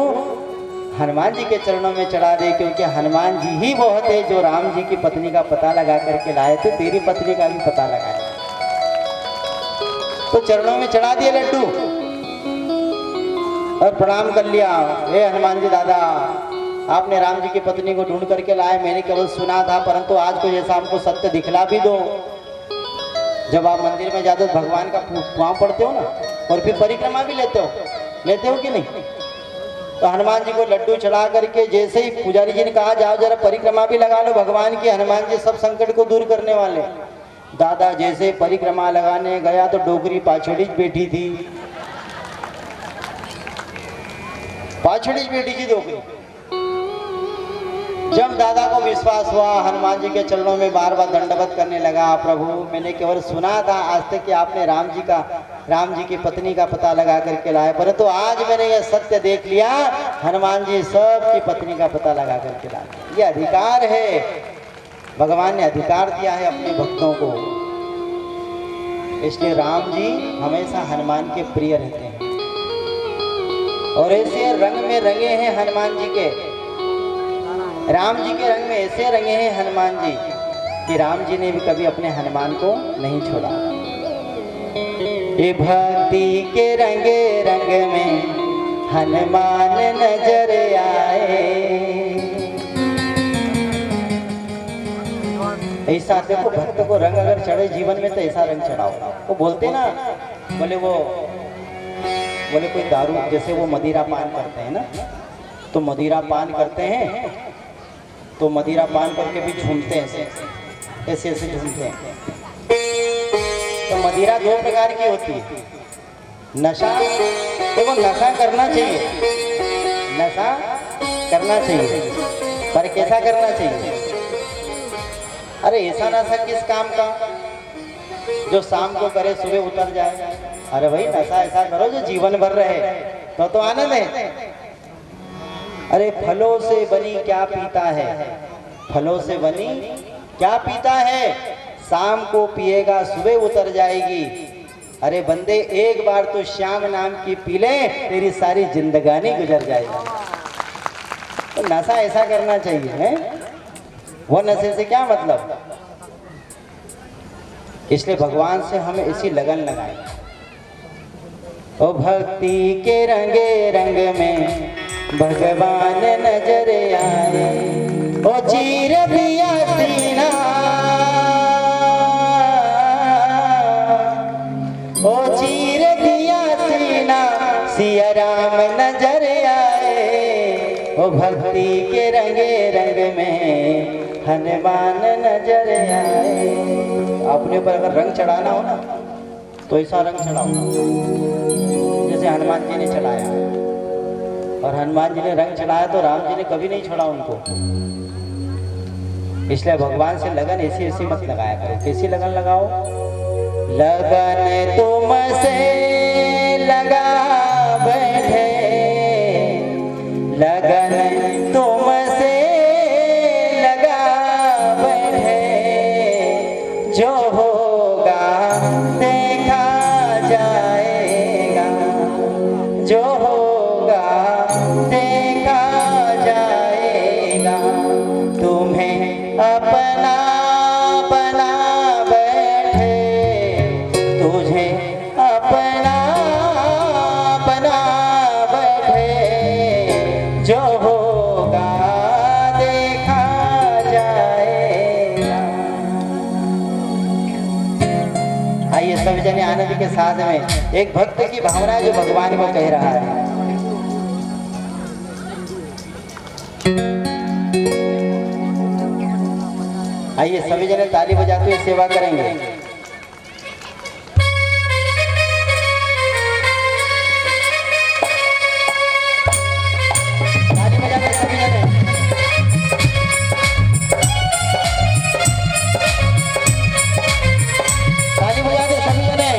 हनुमान जी के चरणों में चढ़ा दे, क्योंकि हनुमान जी ही वो थे जो राम जी की पत्नी का पता लगा करके लाए थे, तेरी पत्नी का भी पता लगाया। तो चरणों में चढ़ा दिए लड्डू और प्रणाम कर लिया। हे हनुमान जी दादा, आपने राम जी की पत्नी को ढूंढ करके लाए, मैंने केवल सुना था, परंतु आज को जैसा हमको सत्य दिखला भी दो। जब आप मंदिर में जाते हो भगवान का पाँव पड़ते हो ना, और फिर परिक्रमा भी लेते हो कि नहीं? तो हनुमान जी को लड्डू चढ़ा करके जैसे ही पुजारी जी ने कहा जाओ जरा परिक्रमा भी लगा लो भगवान की, हनुमान जी सब संकट को दूर करने वाले। दादा जैसे परिक्रमा लगाने गया तो डोकरी पाछड़ी बैठी थी, पाछड़ी बैठी थी डोकरी। जब दादा को विश्वास हुआ, हनुमान जी के चरणों में बार बार दंडवत करने लगा, प्रभु मैंने केवल सुना था आज तक कि आपने राम जी की पत्नी का पता लगा करके लाए, परंतु आज मैंने यह सत्य देख लिया, हनुमान जी सबकी पत्नी का पता लगा करके लाए। ये अधिकार है भगवान ने अधिकार दिया है अपने भक्तों को, इसलिए राम जी हमेशा हनुमान के प्रिय रहते हैं। और ऐसे रंग में रंगे हैं हनुमान जी के, राम जी के रंग में ऐसे रंगे हैं हनुमान जी कि राम जी ने भी कभी अपने हनुमान को नहीं छोड़ा। ये भक्ति के रंगे रंग में हनुमान नजर आए। ऐसा देखो, भक्त को रंग अगर चढ़े जीवन में तो ऐसा रंग चढ़ाओ। वो बोलते ना, बोले कोई दारू, जैसे वो मदिरा पान करते हैं ना, तो मदिरा पान करते हैं तो मदिरा पान करके भी झूमते हैं, ऐसे ऐसे झूमते हैं। तो मदिरा दो प्रकार की होती है, नशा, देखो नशा करना चाहिए, नशा करना चाहिए, पर कैसा करना चाहिए? अरे ऐसा नशा किस काम का जो शाम को करे सुबह उतर जाए। अरे भाई नशा ऐसा करो जो जीवन भर रहे, तो आनंद है। अरे फलों से बनी क्या पीता है, फलों से बनी क्या पीता है, शाम को पिएगा सुबह उतर जाएगी। अरे बंदे एक बार तो श्याम नाम की पी ले, तेरी सारी जिंदगानी गुजर जाएगी। तो नशा ऐसा करना चाहिए है, वो नशे से क्या मतलब? इसलिए भगवान से हमें इसी लगन लगाए। ओ भक्ति के रंगे रंग में भगवान नजर आए। ओ चीर दिया सीना, ओ चीर दिया सीना, सिया राम नजर आए। ओ भक्ति के रंगे रंग में हनुमान नजर आए। अपने ऊपर अगर रंग चढ़ाना हो ना, तो ऐसा रंग चढ़ाओ जैसे हनुमान जी ने चढ़ाया। और हनुमान जी ने रंग चढ़ाया तो राम जी ने कभी नहीं छोड़ा उनको। इसलिए भगवान से लगन ऐसी ऐसी मत लगाया करो। कैसी लगन लगाओ? लगन तुमसे लगा बैठे, लगन तुमसे लगा बैठे, जो होगा देखा जाएगा, जो होगा देखा जाएगा। तुम्हें अपना बना बैठे, तुझे अपना बना बैठे, जो होगा देखा जाएगा। आइए सभी जने आनंद के साथ में एक भक्त की भावना है जो भगवान को कह रहा है। आइए सभी जने ताली बजाते हुए सेवा करेंगे। ताली बजाते सभी जने। ताली बजाते सभी जने।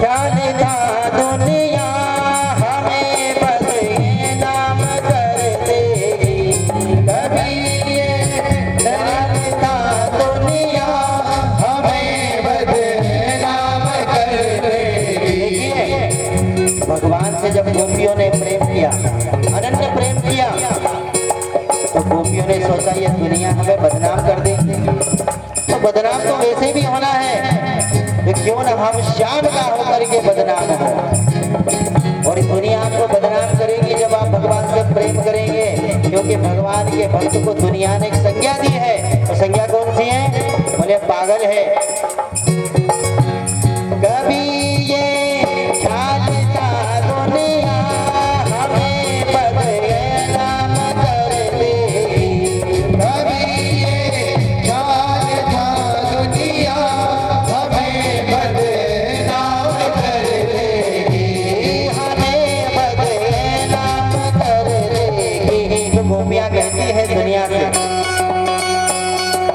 ख्याल था दुनिया हमें बदनाम कर देगी, कभी ये ख्याल था दुनिया हमें बदनाम कर देगी। भगवान से जब गोपियों ने प्रेम किया, अनन्य प्रेम किया, तो गोपियों ने सोचा ये दुनिया हमें बदनाम कर देगी, तो बदनाम तो वैसे भी होना है, तो क्यों ना हम श्याम का होकर के बदनाम हो। और दुनिया आपको बदनाम करेगी जब आप भगवान से प्रेम करेंगे, क्योंकि भगवान के भक्त को दुनिया ने एक संज्ञा दी है। तो संज्ञा कौन सी है? बोले पागल है। कभी ये ख्याल था दुनिया हमें बदनाम कर देगी, कभी ये ख्याल था दुनिया हमें बदनाम कर देगी, हमें बदनाम कर देगी। तो गोपियाँ कहती है दुनिया से,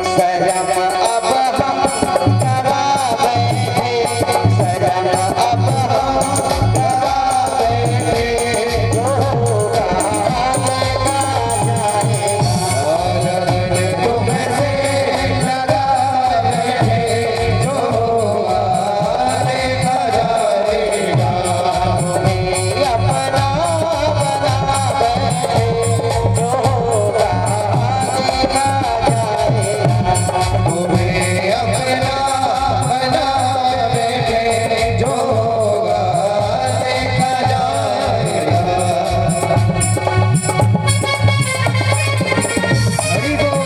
शर्म अब हम गवा बैठे, शर्म अब हम गवा बैठे, जो होगा देखा जाएगा। लगन तुमसे लगा बैठे, जो होगा देखा जाएगा। तुम्हें अपना बना बैठे, जो होगा देखा जाएगा। तुम्हें अपना बना बैठे, जो होगा देखा जाएगा। हरि बोल।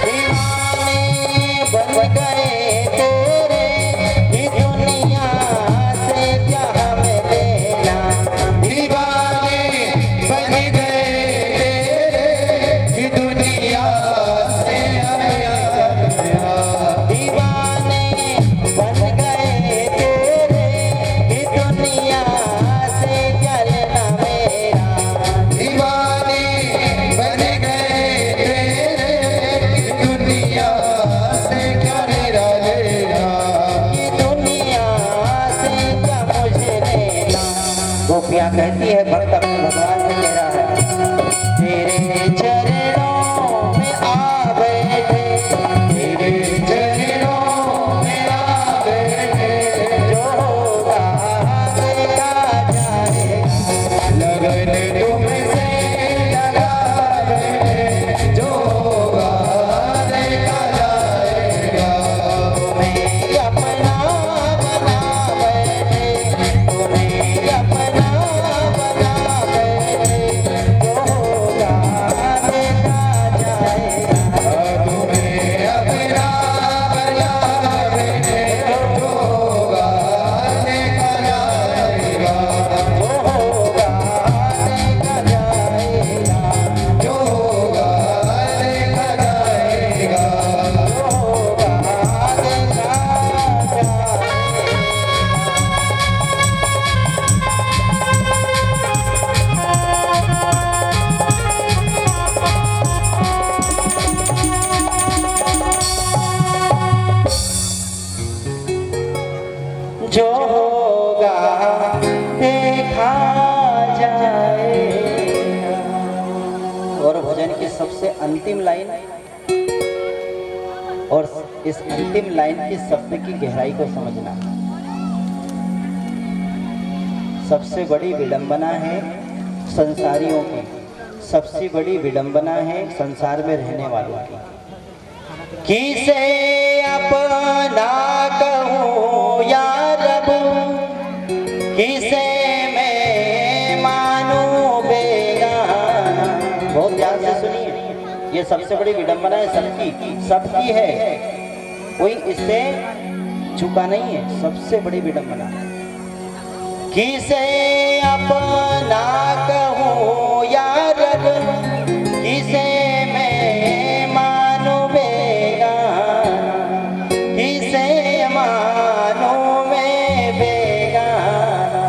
दीवाने बन गए तेरे, ये दुनिया से क्या हमें लेना। दीवाने बन गए तेरे, कि दुनिया से हमें क्या। दीवाने बन गए तेरे, ये दुनिया से क्या लेना मेरा। दीवाने बन गए तेरे, कि दुनिया से क्या मेरा लेना। ये दुनिया से क्या मुझे लेना। गोपियाँ कहती है भक्त अपने भगवान से कह रहा है, तेरे चरणों में आ बैठे, तेरे चरणों में आ बैठे, जो होगा देखा जाएगा। लगन तुमसे लगा बैठे, जो होगा देखा जाएगा। तुम्हें अपना बना बैठे, तुम्हें अपना बना बैठे, जो होगा देखा जाएगा। तुम्हें अपना बना बैठे, जो होगा देखा जाएगा। जो होगा देखा जाएगा। जो होगा देखा जाएगा। जो होगा देखा जाएगा। जो होगा देखा जाएगा। और भजन की सबसे अंतिम लाइन, और इस अंतिम लाइन के शब्द की गहराई को समझना। सबसे बड़ी विडंबना है संसारियों की, सबसे बड़ी विडंबना है संसार में रहने वालों की। किसे अपना कहूँ या रब, किसे मैं ये सबसे बड़ी विडंबना है सबकी है, कोई इससे चूका नहीं है। सबसे बड़ी विडंबना किसे अपना कहूँ यार, किसे मैं मानू बेगाना, किसे मानू मैं बेगाना।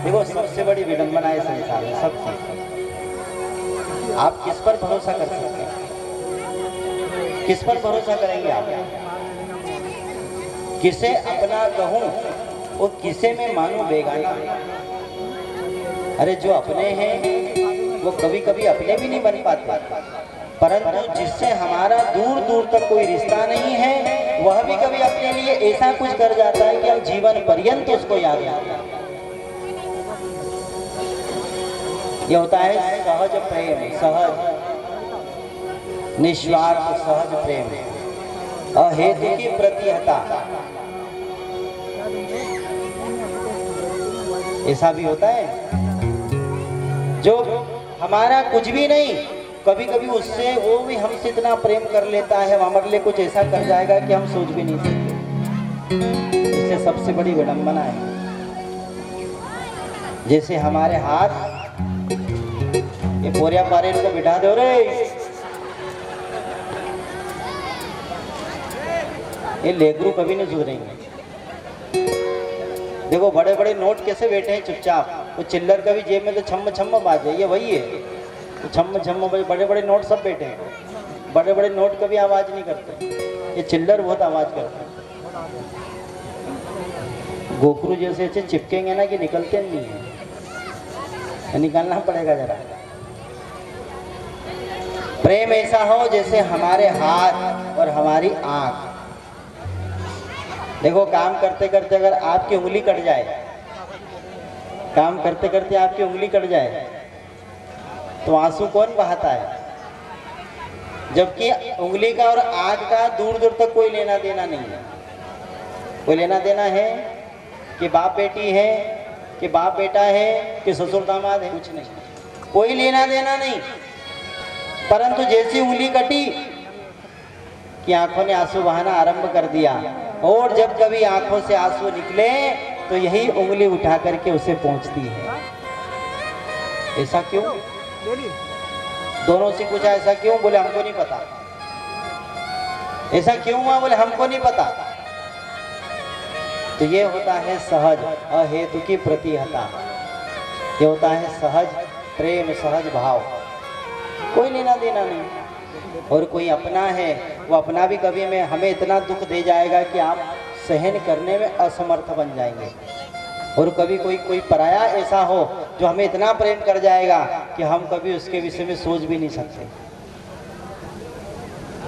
देखो सबसे बड़ी विडंबना है संसार में सबकी। आप किस पर भरोसा कर सकते हैं? किस पर भरोसा करेंगे आप? किसे अपना कहूं और किसे मैं मानूं बेगाना। अरे जो अपने हैं वो कभी कभी अपने भी नहीं बन पाते, परंतु जिससे हमारा दूर दूर तक कोई रिश्ता नहीं है वह भी कभी अपने लिए ऐसा कुछ कर जाता है कि हम जीवन पर्यंत उसको याद रखते हैं। ये होता है सहज प्रेम, सहज निस्वार्थ सहज प्रेम, अहेतु की प्रतिहता। ऐसा भी होता है जो हमारा कुछ भी नहीं, कभी कभी उससे वो भी हमसे इतना प्रेम कर लेता है, हमारे लिए कुछ ऐसा कर जाएगा कि हम सोच भी नहीं सकते। इससे सबसे बड़ी विडंबना है। जैसे हमारे हाथ, ये पोरिया पारे को बिठा दो रे, ये लेगरू कभी नहीं सुधरेंगे। देखो बड़े बड़े नोट कैसे बैठे हैं चुपचाप, वो चिल्लर कभी जेब में तो छम छम बाजे, ये वही है, तो छम छम बड़े बड़े नोट सब बैठे हैं। बड़े बड़े नोट कभी आवाज नहीं करते, ये चिल्लर बहुत आवाज करते हैं। गोखरू जैसे ऐसे चिपकेंगे ना कि निकलते नहीं है, निकालना पड़ेगा जरा। प्रेम ऐसा हो जैसे हमारे हाथ और हमारी आंख। देखो काम करते करते अगर आपकी उंगली कट जाए, काम करते करते आपकी उंगली कट जाए तो आंसू कौन बहाता है? जबकि उंगली का और आंख का दूर दूर तक कोई लेना देना नहीं है। कोई लेना देना है कि बाप बेटी है, कि बाप बेटा है, कि ससुर दामाद है, कुछ नहीं, कोई लेना देना नहीं। परंतु जैसी उंगली कटी कि आंखों ने आंसू बहाना आरंभ कर दिया, और जब कभी आंखों से आंसू निकले तो यही उंगली उठा करके उसे पहुंचती है। ऐसा क्यों? दोनों से पूछा ऐसा क्यों? बोले हमको नहीं पता। ऐसा क्यों हुआ? बोले हमको नहीं पता। तो ये होता है सहज अहेतु की प्रतिहता, ये होता है सहज प्रेम, सहज भाव, कोई लेना देना नहीं। और कोई अपना है, वो अपना भी कभी में हमें इतना दुख दे जाएगा कि आप सहन करने में असमर्थ बन जाएंगे। और कभी कोई पराया ऐसा हो जो हमें इतना प्रेम कर जाएगा कि हम कभी उसके विषय में सोच भी नहीं सकते।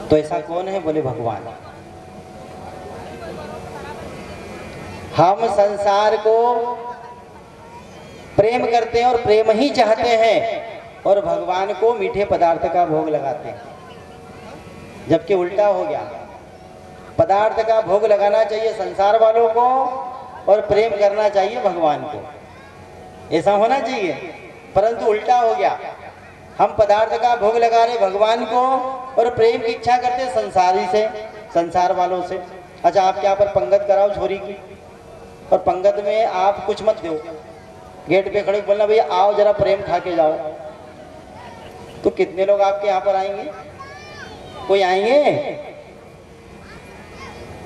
तो ऐसा कौन है? बोले भगवान। हम संसार को प्रेम करते हैं और प्रेम ही चाहते हैं, और भगवान को मीठे पदार्थ का भोग लगाते हैं। जबकि उल्टा हो गया, पदार्थ का भोग लगाना चाहिए संसार वालों को और प्रेम करना चाहिए भगवान को। ऐसा होना चाहिए, परंतु उल्टा हो गया। हम पदार्थ का भोग लगा रहे भगवान को और प्रेम की इच्छा करते संसारी से, संसार वालों से। अच्छा आपके यहाँ पर पंगत कराओ छोरी की, और पंगत में आप कुछ मत दो, गेट पे खड़े बोलना भैया आओ जरा प्रेम खा के जाओ, तो कितने लोग आपके यहाँ पर आएंगे? कोई आएंगे?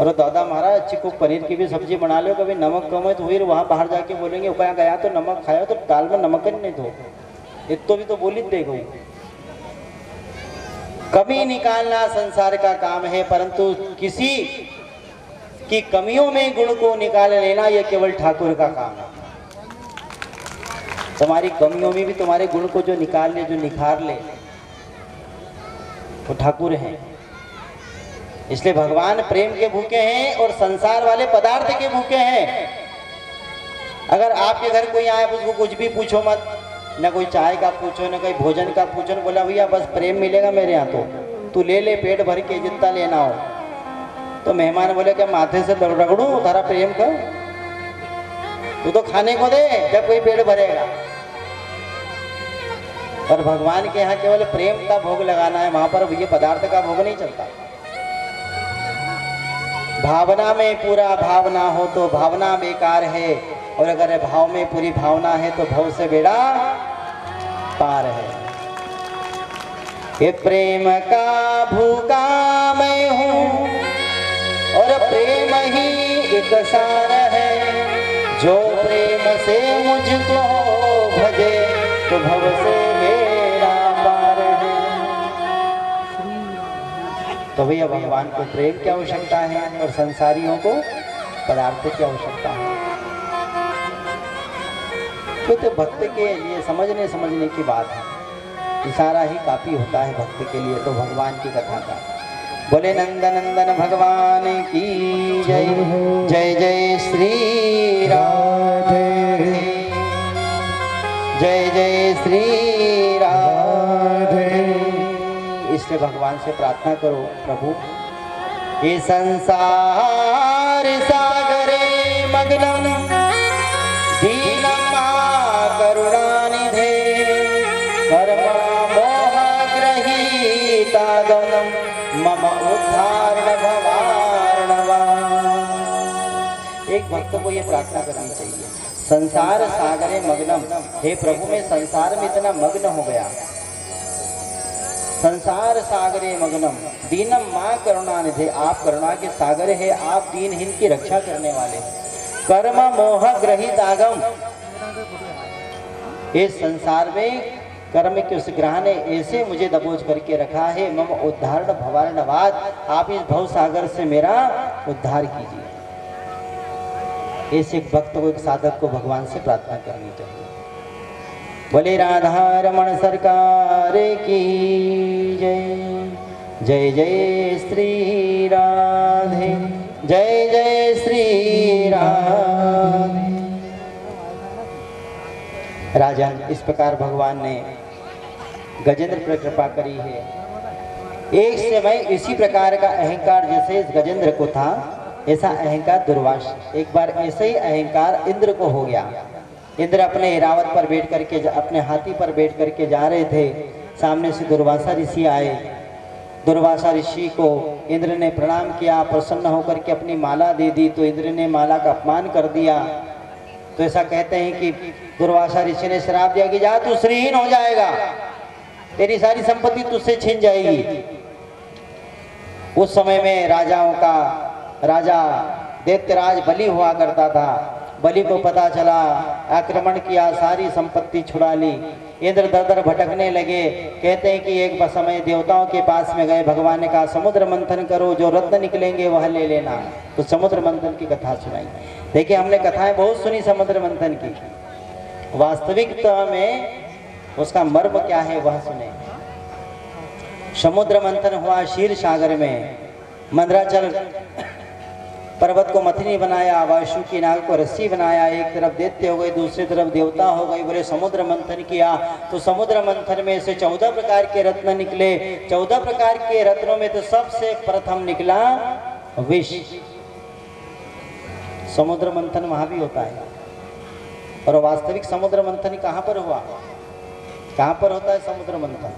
और दादा महाराज अच्छी खूब पनीर की भी सब्जी बना लो, कभी नमक कम है तो फिर वहाँ बाहर जाके बोलेंगे ऊपर गया तो नमक खाया तो दाल में नमक ही नहीं दो, इतो भी तो बोली देखो। कमी निकालना संसार का काम है, परंतु किसी की कमियों में गुण को निकाल लेना यह केवल ठाकुर का काम है। तुम्हारी कमियों में भी तुम्हारे गुण को जो निकाल ले, जो निखार ले, वो ठाकुर हैं। इसलिए भगवान प्रेम के भूखे हैं और संसार वाले पदार्थ के भूखे हैं। अगर आपके घर कोई आए उसको कुछ भी पूछो मत, ना कोई चाय का पूछो, ना कोई भोजन का पूछो, ना बोला भैया बस प्रेम मिलेगा मेरे यहाँ तो तू ले ले पेट भर के जितना लेना हो। तो मेहमान बोले क्या माथे से रगड़ू तारा प्रेम का, तू तो खाने को दे जब कोई पेट भरेगा। और भगवान के यहाँ केवल प्रेम का भोग लगाना है, वहां पर ये पदार्थ का भोग नहीं चलता। भावना में पूरा भावना हो तो भावना बेकार है, और अगर भाव में पूरी भावना है तो भव से बेड़ा पार है। ये प्रेम का भूखा मैं हूँ और प्रेम ही एक सार है, जो प्रेम से मुझको भजे तो भव से बेड़ा पार है। तो भैया भगवान को प्रेम की आवश्यकता है और संसारियों को पदार्थ की आवश्यकता है। तो भक्त के लिए समझने की बात है, इशारा ही काफी होता है भक्त के लिए। तो भगवान की कथा का बोले नंदनंदन भगवान की जय। जय जय श्री राधे, जय जय श्री राधे। इसलिए भगवान से प्रार्थना करो, प्रभु ये संसार सागरे मग्नम दीनम करुणानिधे कर्म मोह ग्रहीतागम मम उद्धारण भवार्णवा। एक भक्त को ये प्रार्थना करनी चाहिए, संसार सागरे मग्नम, हे प्रभु मैं संसार में इतना मग्न हो गया, संसार सागरे मग्नम दीनम माँ करुणानिधे, आप करुणा के सागर है, आप दीनहीन की रक्षा करने वाले। कर्म मोह ग्रहित आगम, इस संसार में कर्म के उस ग्रह ने ऐसे मुझे दबोच करके रखा है। मम उद्धारण भवार्णवाद, आप इस भव सागर से मेरा उद्धार कीजिए। ऐसे एक भक्त को, एक साधक को भगवान से प्रार्थना करनी चाहिए। बोले राधा रमण सरकार की जय। जय जय श्री राधे, जय जय श्री राधे। राजा इस प्रकार भगवान ने गजेंद्र पर कृपा करी है। एक समय इसी प्रकार का अहंकार जैसे इस गजेंद्र को था, ऐसा अहंकार दुर्वास, एक बार ऐसे ही अहंकार इंद्र को हो गया। इंद्र अपने ऐरावत पर बैठ करके, अपने हाथी पर बैठ करके जा रहे थे, सामने से दुर्वासा ऋषि आए। दुर्वासा ऋषि को इंद्र ने प्रणाम किया, प्रसन्न होकर के अपनी माला दे दी, तो इंद्र ने माला का अपमान कर दिया। तो ऐसा कहते हैं कि दुर्वासा ऋषि ने श्राप दिया कि जा तू श्रीहीन हो जाएगा, तेरी सारी संपत्ति तुझसे छीन जाएगी। उस समय में राजाओं का राजा दैत्यराज बलि हुआ करता था। बलि को पता चला, आक्रमण किया, सारी संपत्ति छुड़ा ली। इंद्र दर दर भटकने लगे। कहते हैं कि एक समय देवताओं के पास में गए, भगवान ने कहा समुद्र मंथन करो, जो रत्न निकलेंगे वह ले लेना। तो समुद्र मंथन की कथा सुनाई। देखिए हमने कथाएं बहुत सुनी समुद्र मंथन की, वास्तविकता में उसका मर्म क्या है वह सुने। समुद्र मंथन हुआ क्षीर सागर में। मंदराचल पर्वत को मथनी बनाया, वायु की नाग को रस्सी बनाया, एक तरफ दैत्य हो गए, दूसरी तरफ देवता हो गए। बोले समुद्र मंथन किया तो समुद्र मंथन में से 14 प्रकार के रत्न निकले। 14 प्रकार के रत्नों में तो सबसे प्रथम निकला विष। समुद्र मंथन वहां भी होता है। और वास्तविक समुद्र मंथन कहां पर हुआ, कहां पर होता है समुद्र मंथन?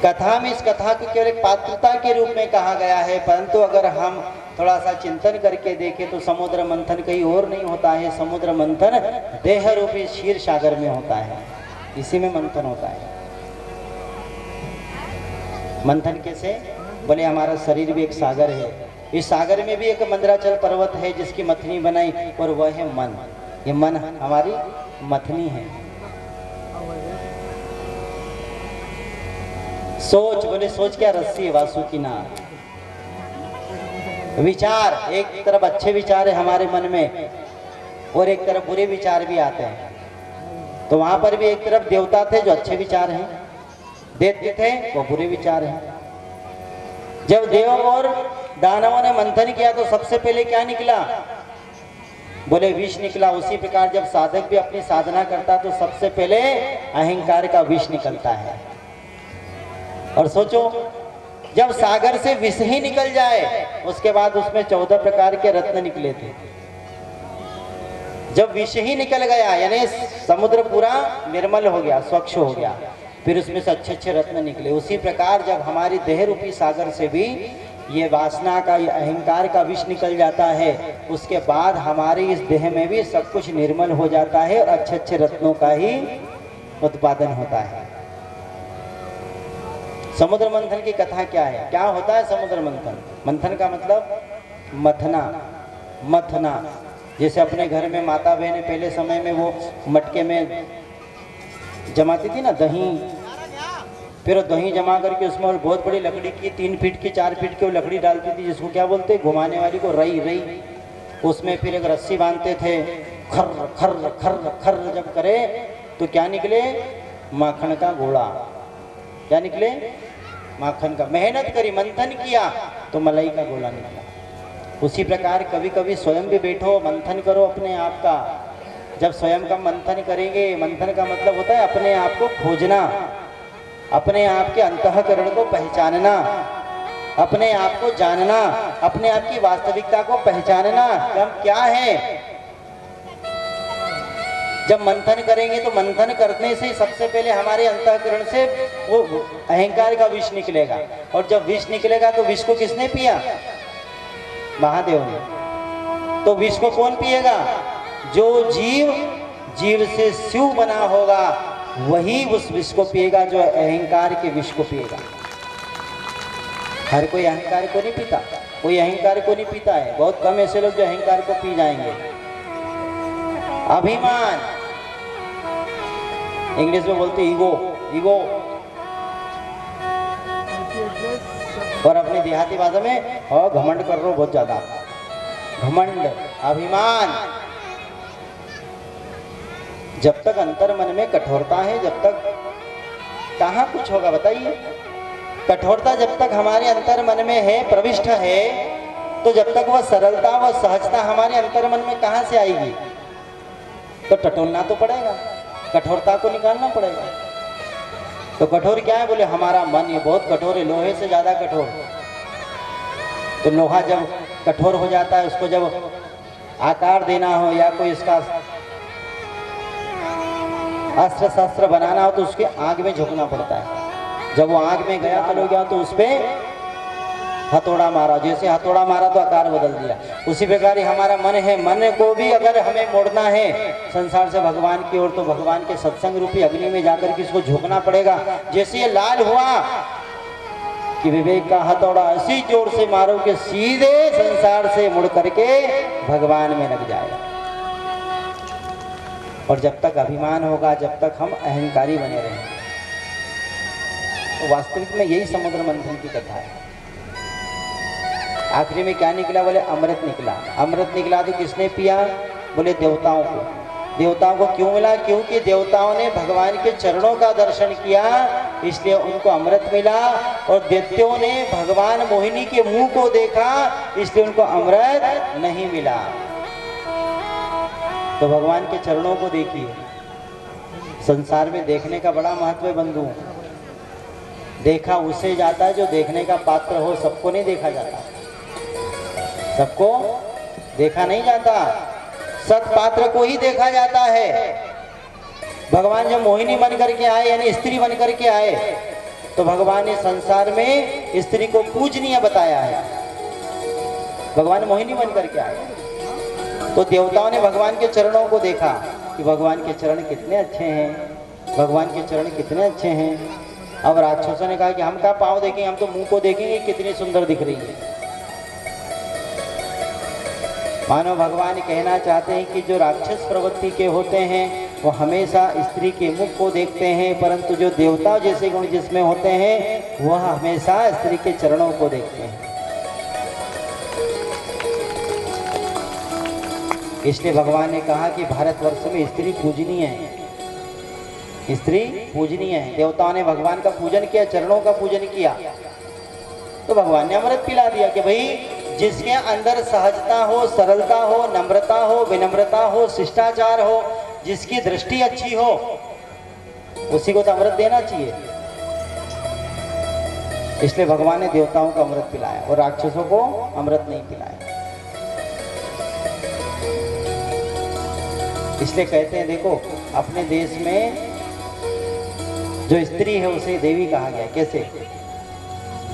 कथा में इस कथा को केवल एक पात्रता के रूप में कहा गया है, परंतु अगर हम थोड़ा सा चिंतन करके देखें तो समुद्र मंथन कहीं और नहीं होता है। समुद्र मंथन देह रूपी क्षीर सागर में होता है, इसी में मंथन होता है। मंथन कैसे? बोले हमारा शरीर भी एक सागर है, इस सागर में भी एक मंदराचल पर्वत है जिसकी मथनी बनाई, और वह है मन। ये मन हमारी मथनी है। सोच, बोले सोच क्या? रस्सी है, वासुकी नाग। विचार, एक तरफ अच्छे विचार है हमारे मन में और एक तरफ बुरे विचार भी आते हैं। तो वहां पर भी एक तरफ देवता थे जो अच्छे विचार हैं, दैत्य थे वो बुरे विचार हैं। जब देवों और दानवों ने मंथन किया तो सबसे पहले क्या निकला? बोले विष निकला। उसी प्रकार जब साधक भी अपनी साधना करता तो सबसे पहले अहंकार का विष निकलता है। और सोचो जब सागर से विष ही निकल जाए उसके बाद उसमें 14 प्रकार के रत्न निकले थे। जब विष ही निकल गया यानी समुद्र पूरा निर्मल हो गया, स्वच्छ हो गया, फिर उसमें से अच्छे अच्छे रत्न निकले। उसी प्रकार जब हमारी देह रूपी सागर से भी ये वासना का, ये अहंकार का विष निकल जाता है, उसके बाद हमारी इस देह में भी सब कुछ निर्मल हो जाता है और अच्छे अच्छे रत्नों का ही उत्पादन होता है। समुद्र मंथन की कथा क्या है? क्या होता है समुद्र मंथन? मंथन का मतलब मथना, मथना। जैसे अपने घर में माता बहनें पहले समय में वो मटके में जमाती थी ना दही, फिर दही जमा करके उसमें बहुत बड़ी लकड़ी की 3 फीट की 4 फीट की वो लकड़ी डालती थी, जिसको क्या बोलते, घुमाने वाली को रई, रई। उसमें फिर एक रस्सी बांधते थे, खर्र खर्र खर्र खर्र जब करे तो क्या निकले? माखन का घोड़ा। क्या निकले? माखन का। मेहनत करी, मंथन किया तो मलाई का गोला निकला। उसी प्रकार कभी कभी स्वयं भी बैठो, मंथन करो अपने आप का। जब स्वयं का मंथन करेंगे, मंथन का मतलब होता है अपने आप को खोजना, अपने आप के अंतःकरण को पहचानना, अपने आप को जानना, अपने आप की वास्तविकता को पहचानना कि हम क्या है। जब मंथन करेंगे तो मंथन करने से सबसे पहले हमारे अंतःकरण से वो अहंकार का विष निकलेगा, और जब विष निकलेगा तो विष को किसने पिया? महादेव ने। तो विष को कौन पिएगा? जो जीव जीव से शिव बना होगा वही उस विष को पिएगा, जो अहंकार के विष को पिएगा। हर कोई अहंकार को नहीं पीता, कोई अहंकार को नहीं पीता है। बहुत कम ऐसे लोग जो अहंकार को पी जाएंगे। अभिमान, इंग्लिश में बोलते ईगो, ईगो, और अपनी देहाती भाषा में घमंड कर रहे हो बहुत ज्यादा। घमंड, अभिमान। जब तक अंतर मन में कठोरता है, जब तक कहाँ कुछ होगा बताइए? कठोरता जब तक हमारे अंतर मन में है, प्रविष्ट है, तो जब तक वह सरलता, वह सहजता हमारे अंतर मन में कहाँ से आएगी? तो टटोलना तो पड़ेगा, कठोरता को निकालना पड़ेगा। तो कठोर क्या है? बोले हमारा मन ये बहुत कठोर है, लोहे से ज्यादा कठोर। तो लोहा जब कठोर हो जाता है, उसको जब आकार देना हो या कोई इसका अस्त्र शस्त्र बनाना हो तो उसके आग में झोंकना पड़ता है। जब वो आग में गया, तल हो गया, तो उस पर हथौड़ा मारा, जैसे हथौड़ा मारा तो आकार बदल दिया। उसी प्रकार ही हमारा मन है, मन को भी अगर हमें मोड़ना है संसार से भगवान की ओर, तो भगवान के सत्संग रूपी अग्नि में जाकर के इसको झोंकना पड़ेगा। जैसे ये लाल हुआ कि विवेक का हथौड़ा ऐसी जोर से मारो कि सीधे संसार से मुड़ करके भगवान में लग जाएगा। और जब तक अभिमान होगा, जब तक हम अहंकारी बने रहेंगे। तो वास्तविक में यही समुद्र मंथन की कथा है। आखिरी में क्या निकला? बोले अमृत निकला। अमृत निकला तो किसने पिया? बोले देवताओं को। देवताओं को क्यों मिला? क्योंकि देवताओं ने भगवान के चरणों का दर्शन किया, इसलिए उनको अमृत मिला। और दैत्यों ने भगवान मोहिनी के मुंह को देखा, इसलिए उनको अमृत नहीं मिला। तो भगवान के चरणों को देखिए। संसार में देखने का बड़ा महत्व है बंधु। देखा उसे जाता है जो देखने का पात्र हो, सबको नहीं देखा जाता, सबको देखा नहीं जाता, सत्पात्र को ही देखा जाता है। भगवान जब मोहिनी बन करके आए, यानी स्त्री बन करके आए, तो भगवान ने संसार में स्त्री को पूजनीय बताया है। भगवान मोहिनी बन करके आए तो देवताओं ने भगवान के चरणों को देखा कि भगवान के चरण कितने अच्छे हैं, भगवान के चरण कितने अच्छे हैं। अब राक्षसों ने कहा कि हम क्या पाँव देखेंगे, हम तो मुंह को देखेंगे, कितनी सुंदर दिख रही है। मानो भगवान कहना चाहते हैं कि जो राक्षस प्रवृत्ति के होते हैं वो हमेशा स्त्री के मुख को देखते हैं, परंतु जो देवता जैसे गुण जिसमें होते हैं वह हमेशा स्त्री के चरणों को देखते हैं। इसलिए भगवान ने कहा कि भारतवर्ष में स्त्री पूजनीय है, स्त्री पूजनीय है। देवताओं ने भगवान का पूजन किया, चरणों का पूजन किया, तो भगवान ने अमृत पिला दिया कि भाई जिसके अंदर सहजता हो, सरलता हो, नम्रता हो, विनम्रता हो, शिष्टाचार हो, जिसकी दृष्टि अच्छी हो, उसी को तो अमृत देना चाहिए। इसलिए भगवान ने देवताओं को अमृत पिलाया और राक्षसों को अमृत नहीं पिलाया। इसलिए कहते हैं देखो अपने देश में जो स्त्री है उसे देवी कहा गया। कैसे?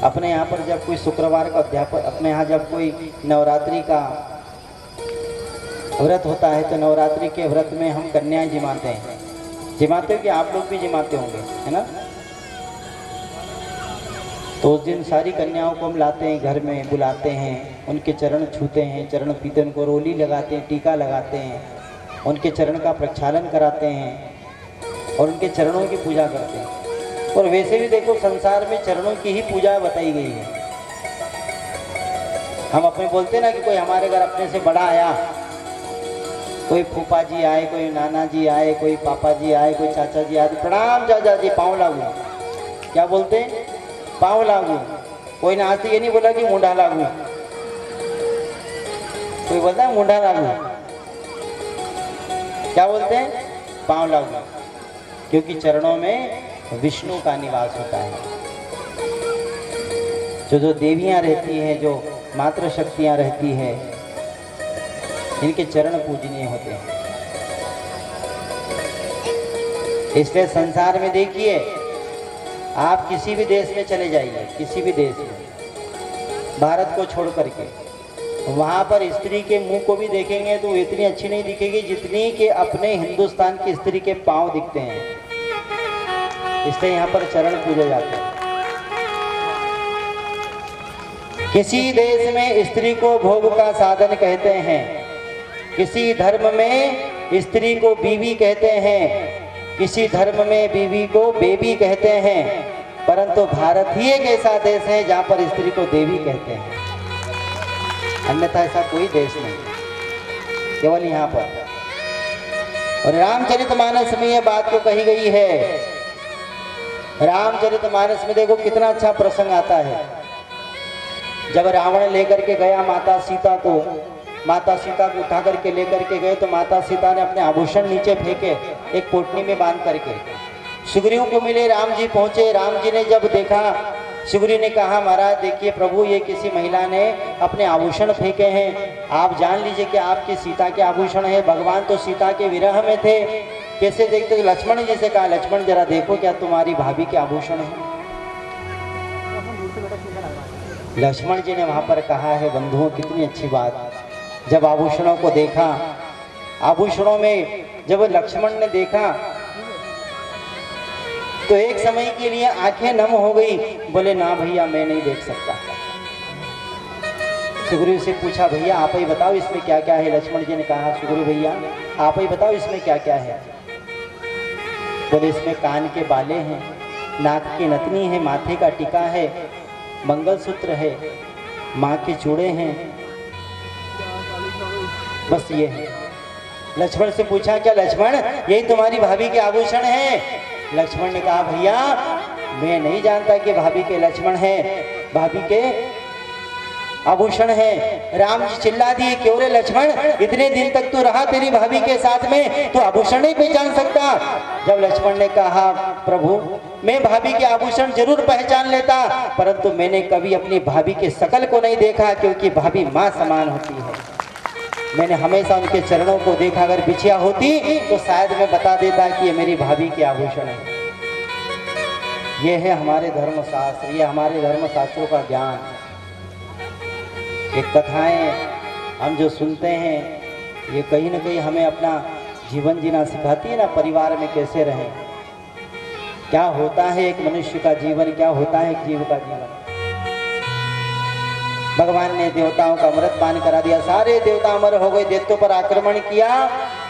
अपने यहाँ पर जब कोई शुक्रवार का अध्यापन, अपने यहाँ जब कोई नवरात्रि का व्रत होता है तो नवरात्रि के व्रत में हम कन्याएं जिमाते हैं। जिमाते हो कि आप लोग भी जिमाते होंगे, है ना? तो उस दिन सारी कन्याओं को हम लाते हैं, घर में बुलाते हैं, उनके चरण छूते हैं, चरण पीते, उनको रोली लगाते हैं, टीका लगाते हैं, उनके चरण का प्रक्षालन कराते हैं और उनके चरणों की पूजा करते हैं। और वैसे भी देखो संसार में चरणों की ही पूजा बताई गई है। हम अपने बोलते ना कि कोई हमारे घर अपने से बड़ा आया, कोई फूफा जी आए, कोई नाना जी आए, कोई पापा जी आए, कोई चाचा जी आए, प्रणाम चाचा जी, पाँव लागू। क्या बोलते हैं? पाँव लागू। कोई ने आज ये नहीं बोला कि मुंडा लागू, कोई बोलता है मुंडा लागू। क्या बोलते हैं? पाँव लागू। क्योंकि चरणों में विष्णु का निवास होता है। जो देवियां रहती हैं, जो मातृ शक्तियां रहती है, इनके चरण पूजनीय होते हैं। इसलिए संसार में देखिए, आप किसी भी देश में चले जाइए, किसी भी देश में, भारत को छोड़ करके, वहाँ पर स्त्री के मुंह को भी देखेंगे तो इतनी अच्छी नहीं दिखेगी जितनी कि अपने हिंदुस्तान की स्त्री के पांव दिखते हैं। इसलिए यहाँ पर चरण पूजे जाते हैं। किसी देश में स्त्री को भोग का साधन कहते हैं, किसी धर्म में स्त्री को बीवी कहते हैं, किसी धर्म में बीवी को बेबी कहते हैं, परंतु भारत ही एक ऐसा देश है जहाँ पर स्त्री को देवी कहते हैं। अन्यथा ऐसा कोई देश नहीं, केवल यहाँ पर। और रामचरितमानस में यह बात को कही गई है। रामचरितमानस में देखो कितना अच्छा प्रसंग आता है। जब रावण लेकर के गया माता सीता को, माता सीता को उठा करके लेकर के गए तो माता सीता ने अपने आभूषण नीचे फेंके, एक पोटनी में बांध करके। सुग्रीव को मिले, राम जी पहुंचे। राम जी ने जब देखा, सुग्रीव ने कहा महाराज देखिए प्रभु, ये किसी महिला ने अपने आभूषण फेंके हैं, आप जान लीजिए कि आपकी सीता के आभूषण है। भगवान तो सीता के विरह में थे, कैसे देखते? लक्ष्मण जी से कहा, लक्ष्मण जरा देखो क्या तुम्हारी भाभी के आभूषण है। लक्ष्मण जी ने वहां पर कहा है बंधुओं कितनी अच्छी बात। जब आभूषणों को देखा, आभूषणों में जब लक्ष्मण ने देखा तो एक समय के लिए आंखें नम हो गई। बोले ना भैया मैं नहीं देख सकता। सुग्रीव से पूछा भैया आप ही बताओ इसमें क्या क्या है। लक्ष्मण जी ने कहा सुग्रीव भैया आप ही बताओ इसमें क्या क्या है। बोले इसमें कान के बाले हैं, नाक की नथनी है, माथे का टीका है, मंगलसूत्र है, माँ के चूड़े हैं, बस ये है। लक्ष्मण से पूछा क्या लक्ष्मण यही तुम्हारी भाभी के आभूषण हैं? लक्ष्मण ने कहा भैया मैं नहीं जानता कि भाभी के लक्ष्मण है, भाभी के आभूषण है। राम जी चिल्ला दिए क्यों रे लक्ष्मण, इतने दिन तक तू रहा तेरी भाभी के साथ में, तू आभूषण नहीं पहचान सकता? जब लक्ष्मण ने कहा प्रभु मैं भाभी के आभूषण जरूर पहचान लेता, परंतु मैंने कभी अपनी भाभी के शकल को नहीं देखा, क्योंकि भाभी माँ समान होती है। मैंने हमेशा उनके चरणों को देखा, अगर बिछिया होती तो शायद मैं बता देता कि ये मेरी भाभी के आभूषण है। ये है हमारे धर्मशास्त्र, ये हमारे धर्मशास्त्रों का ज्ञान। ये कथाएं हम जो सुनते हैं ये कहीं ना कहीं हमें अपना जीवन जीना सिखाती है ना, परिवार में कैसे रहें, क्या होता है एक मनुष्य का जीवन, क्या होता है एक जीव का जीवन। भगवान ने देवताओं का अमृत पान करा दिया, सारे देवता अमर हो गए, दैत्यों पर आक्रमण किया,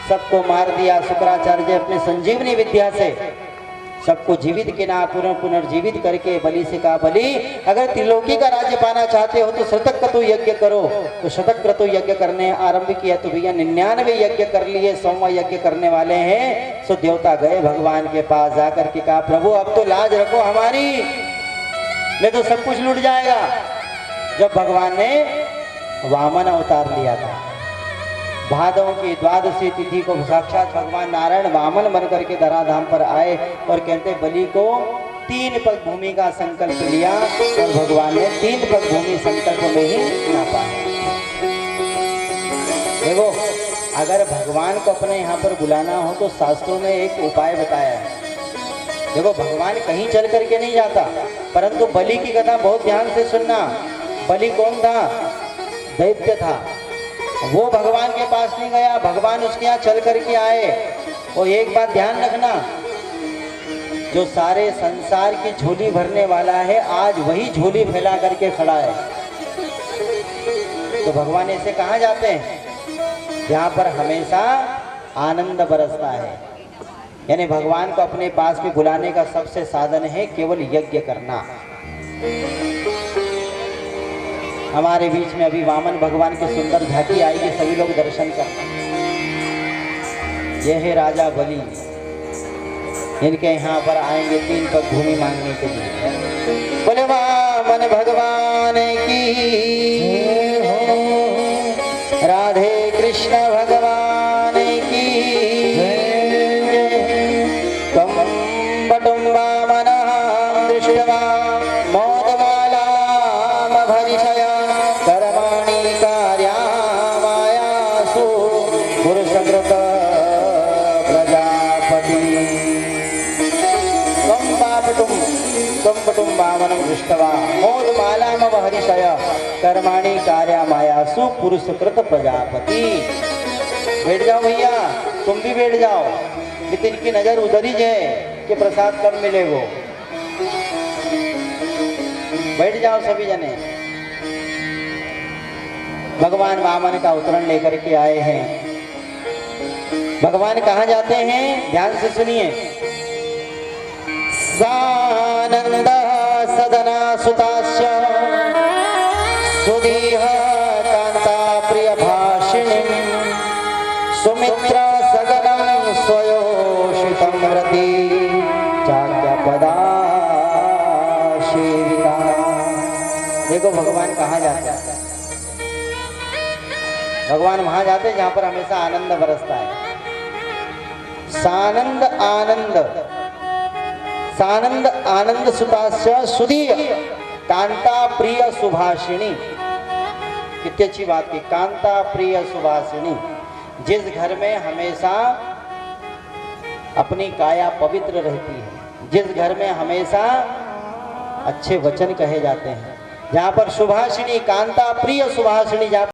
सबको मार दिया। शुक्राचार्य अपने संजीवनी विद्या से सबको जीवित के ना पुनर्जीवित करके बलि से कहा बलि अगर त्रिलोकी का राज्य पाना चाहते हो तो शतक क्रतु यज्ञ करो। तो शतक क्रतु यज्ञ करने आरंभ किया तो भैया 99 यज्ञ कर लिए, 100वां यज्ञ करने वाले हैं। सो देवता गए भगवान के पास, जाकर के कहा प्रभु अब तो लाज रखो हमारी, नहीं तो सब कुछ लूट जाएगा। जब भगवान ने वामन अवतार लिया था, भादों की द्वादशी तिथि को साक्षात भगवान नारायण वामन बन करके धराधाम पर आए और कहते बलि को 3 पग भूमि का संकल्प लिया और भगवान ने 3 पग भूमि संकल्प में ही नापा। देखो अगर भगवान को अपने यहाँ पर बुलाना हो तो शास्त्रों में एक उपाय बताया है। देखो, भगवान कहीं चल करके नहीं जाता, परंतु बलि की कथा बहुत ध्यान से सुनना। बलि कौन था? दैत्य था। वो भगवान के पास नहीं गया, भगवान उसके यहाँ चल करके आए। और एक बात ध्यान रखना, जो सारे संसार की झोली भरने वाला है, आज वही झोली फैला करके खड़ा है। तो भगवान ऐसे कहाँ जाते हैं? जहाँ पर हमेशा आनंद बरसता है। यानी भगवान को अपने पास में बुलाने का सबसे साधन है केवल यज्ञ करना। हमारे बीच में अभी वामन भगवान की सुंदर झांकी आएगी, सभी लोग दर्शन करना। यह है राजा बलि, इनके यहाँ पर आएंगे 3 पग भूमि मांगने के लिए। बोले वामन भगवान की, राधे कृष्ण भगवान की। त्वं बटुं वामनः दृष्ट्वा मोदमालामभरिषय कर्माणि कार्यामायासु पुरुषकृत प्रजापति। त्वं बटुं वामनं दृष्ट्वा मोदमालामभरिषय कर्माणि कार्यामायासु पुरुषकृत प्रजापति। बैठ जाओ भैया, तुम भी बैठ जाओ। लेकिन की नजर उधर ही है कि प्रसाद कब मिलेगो। बैठ जाओ सभी जने। भगवान वामन का अवतरण लेकर के आए हैं। भगवान कहाँ जाते हैं? ध्यान से सुनिए। सानंद सदना सुतास्य सुधीह कांता प्रिय भाषिणी सुमित्र सगनं स्वयोषितं व्रती चाक्य पदा सेविका। देखो भगवान कहाँ जाते हैं? भगवान वहां जाते हैं जहां पर हमेशा आनंद बरसता है। सानंद आनंद, सानंद आनंद सुतास्य सुधीय कांता प्रिय सुभाषिणी। कितनी अच्छी बात की, कांता प्रिय सुभाषिणी। जिस घर में हमेशा अपनी काया पवित्र रहती है, जिस घर में हमेशा अच्छे वचन कहे जाते हैं, जहाँ पर सुभाषिणी, कांता प्रिय सुभाषिणी, जहाँ